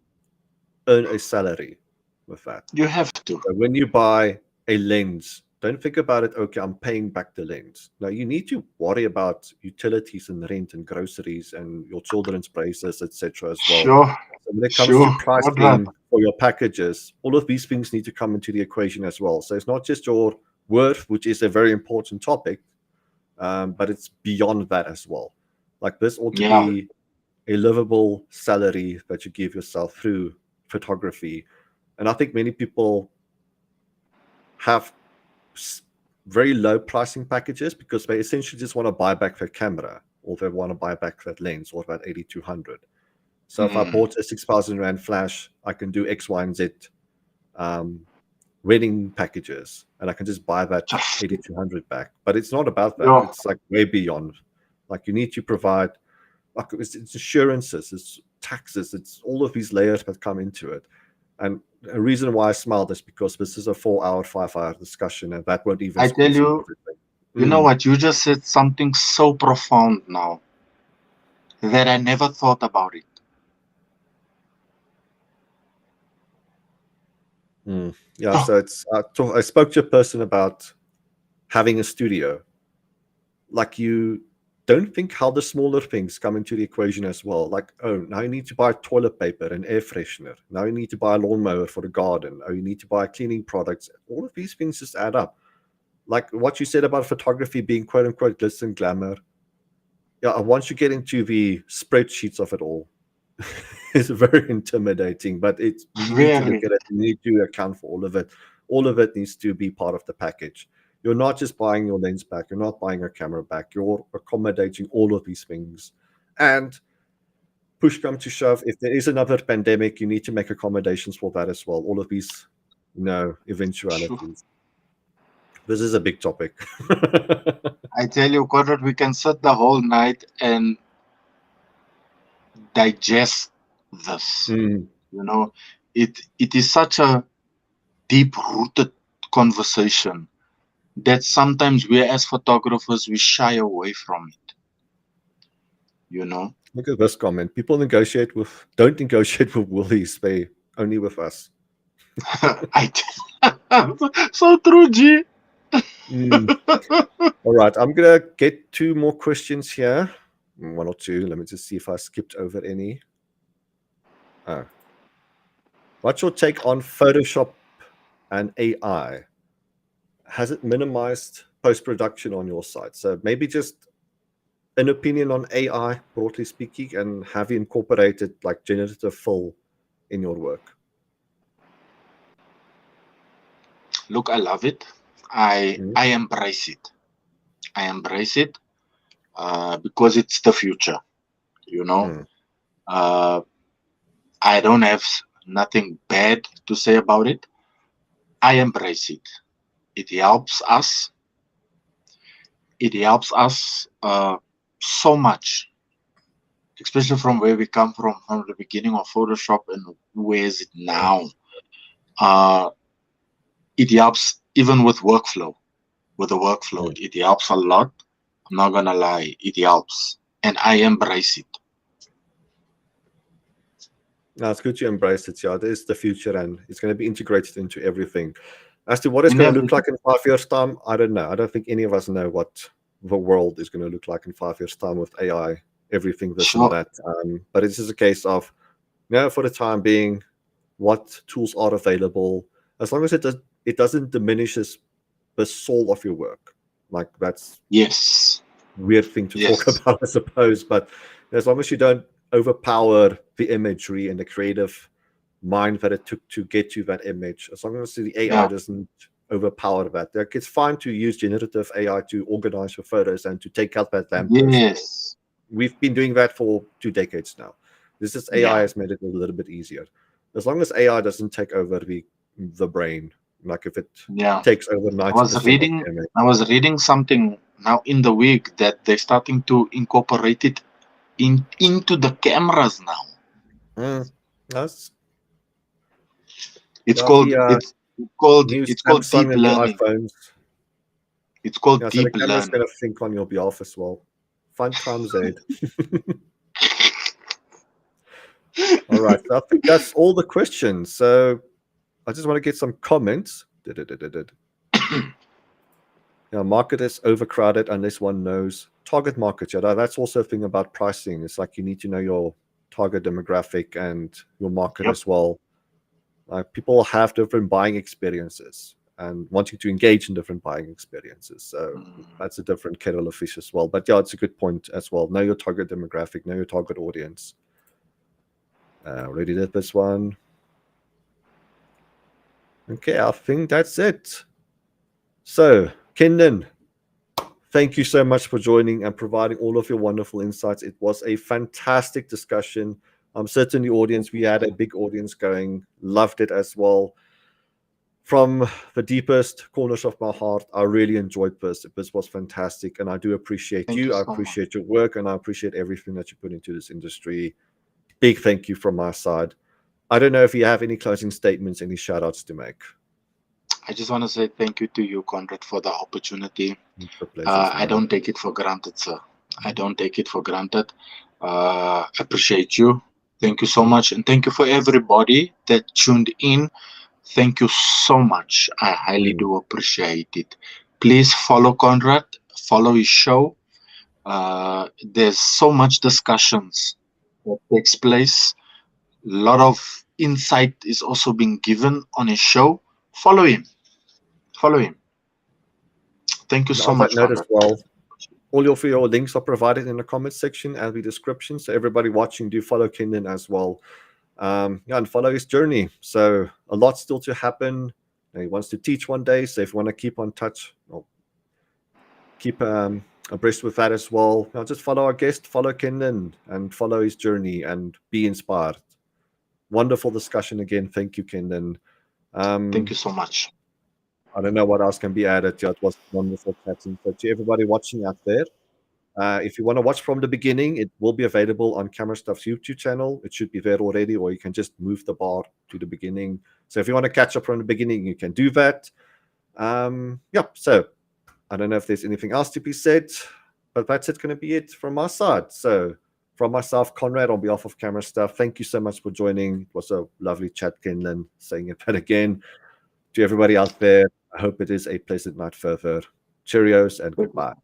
earn a salary with that. you have to. So when you buy a lens, don't think about it, okay, I'm paying back the lens. No, you need to worry about utilities and rent and groceries and your children's braces, etc. as well. Sure, So when it comes to sure, Conrad. pricing for your packages, all of these things need to come into the equation as well. So it's not just your worth, which is a very important topic, but it's beyond that as well. Like this ought to Yeah, be a livable salary that you give yourself through photography. And I think many people have very low pricing packages because they essentially just want to buy back their camera or they want to buy back that lens or that 8200. So if I hmm, bought a 6,000 Rand flash, I can do X, Y, and Z um, wedding packages and I can just buy that just 8200 back. But it's not about that. yeah. It's like way beyond. Like you need to provide, like it's assurances, it's taxes, it's all of these layers that come into it. And a reason why I smiled is because this is a 4 hour, 5 hour discussion, and that won't even I tell squeeze in you, everything. you know Mm, what? You just said something so profound now that I never thought about it. mm. Yeah, Oh, so I spoke to a person about having a studio. Like you don't think how the smaller things come into the equation as well. Like, oh, now you need to buy toilet paper and air freshener. Now you need to buy a lawnmower for the garden. Oh, you need to buy cleaning products. All of these things just add up. Like what you said about photography being quote unquote glitz and glamour. Yeah, once you get into the spreadsheets of it all, it's very intimidating. But it's you need to look very. at it. You need to account for all of it. All of it needs to be part of the package. You're not just buying your lens back. You're not buying a camera back. You're accommodating all of these things. And push come to shove, if there is another pandemic, you need to make accommodations for that as well. All of these, Sure. eventualities. This is a big topic. I tell you, Conrad, we can sit the whole night and digest this. Mm. You know, it is such a deep rooted conversation that sometimes we as photographers we shy away from it. You know, Look at this comment. People don't negotiate with Woolies, they only with us. I so true, G. Mm. All right, I'm gonna get two more questions here. One or two. Let me just see if I skipped over any. Oh. What's your take on Photoshop and AI? Has it minimized post production on your site? So maybe just an opinion on AI, broadly speaking, and have you incorporated like generative fill in your work? Look, I love it. I Mm, I embrace it. I embrace it because it's the future. You know, mm, uh, I don't have nothing bad to say about it. I embrace it. It helps us. It helps us so much, especially from where we come from the beginning of Photoshop and where is it mm. now. Uh, it helps even with workflow. With the workflow, Mm. it helps a lot. I'm not gonna lie, it helps, and I embrace it. No, it's good to embrace it. Yeah, it is the future and it's going to be integrated into everything. As to what it's In going to look everything. like in 5 years' time, I don't know. I don't think any of us know what the world is going to look like in 5 years' time with AI, everything, this and Sure. that. But it's just a case of, for the time being, what tools are available, as long as it doesn't diminishes the soul of your work. Like that's Yes. weird thing to talk Yes. about, I suppose. But as long as you don't overpower the imagery and the creative mind that it took to get you that image, as long as the AI Yeah. doesn't overpower that, like it's fine to use generative AI to organize your photos and to take out that lamppost. Yes. We've been doing that for 2 decades now. This is AI Yeah. has made it a little bit easier. As long as AI doesn't take over the brain, like if it Yeah. takes over I was 90% of reading the image. I was reading something now in the week that they're starting to incorporate it into the cameras now. That's It's yeah, called it's called new it's called Samsung deep and the learning. iPhones. It's called Yeah, so the deep camera's learning. going to think on your behalf as well. Fun times ahead. All right, so I think that's all the questions. So I just want to get some comments. Yeah, market is overcrowded unless one knows target market. Yeah, that's also a thing about pricing. It's like you need to know your target demographic and your market Yep. as well. People have different buying experiences and wanting to engage in different buying experiences. So that's a different kettle of fish as well. But yeah, it's a good point as well. Know your target demographic, know your target audience. Already did this one. Okay, I think that's it. So, Kenlin, thank you so much for joining and providing all of your wonderful insights. It was a fantastic discussion. I'm certain the audience, we had a big audience going, loved it as well. From the deepest corners of my heart, I really enjoyed this. This was fantastic, and I do appreciate Thank you you. I so much. appreciate your work, and I appreciate everything that you put into this industry. Big thank you from my side. I don't know if you have any closing statements, any shout outs to make. I just want to say thank you to you, Conrad, for the opportunity. It's a pleasure is I mine. don't take it for granted, sir. I don't take it for granted. Appreciate you. Thank you so much. And thank you for everybody that tuned in. Thank you so much. I highly do appreciate it. Please follow Conrad, follow his show. There's so much discussions that takes place. A lot of insight is also being given on his show. Follow him. Follow him. Thank you so On that much, note as Conrad. well, all of your links are provided in the comment section and the description. So everybody watching, do follow Kenlin as well. Yeah, and follow his journey. So a lot still to happen. He wants to teach one day. So if you want to keep on touch, or keep abreast with that as well, just follow our guest, follow Kenlin, and follow his journey and be inspired. Wonderful discussion again. Thank you, Kenlin. Thank you so much. I don't know what else can be added. Yeah, it was wonderful chatting. So to everybody watching out there, if you want to watch from the beginning, it will be available on CameraStuff's YouTube channel. It should be there already, or you can just move the bar to the beginning. So if you want to catch up from the beginning, you can do that. Yeah, so I don't know if there's anything else to be said, but that's it going to be it from my side. So from myself, Conrad, on behalf of CameraStuff, thank you so much for joining. It was a lovely chat, Kenlin, saying it but again. To everybody out there, I hope it is a pleasant night further. Cheerios and goodbye.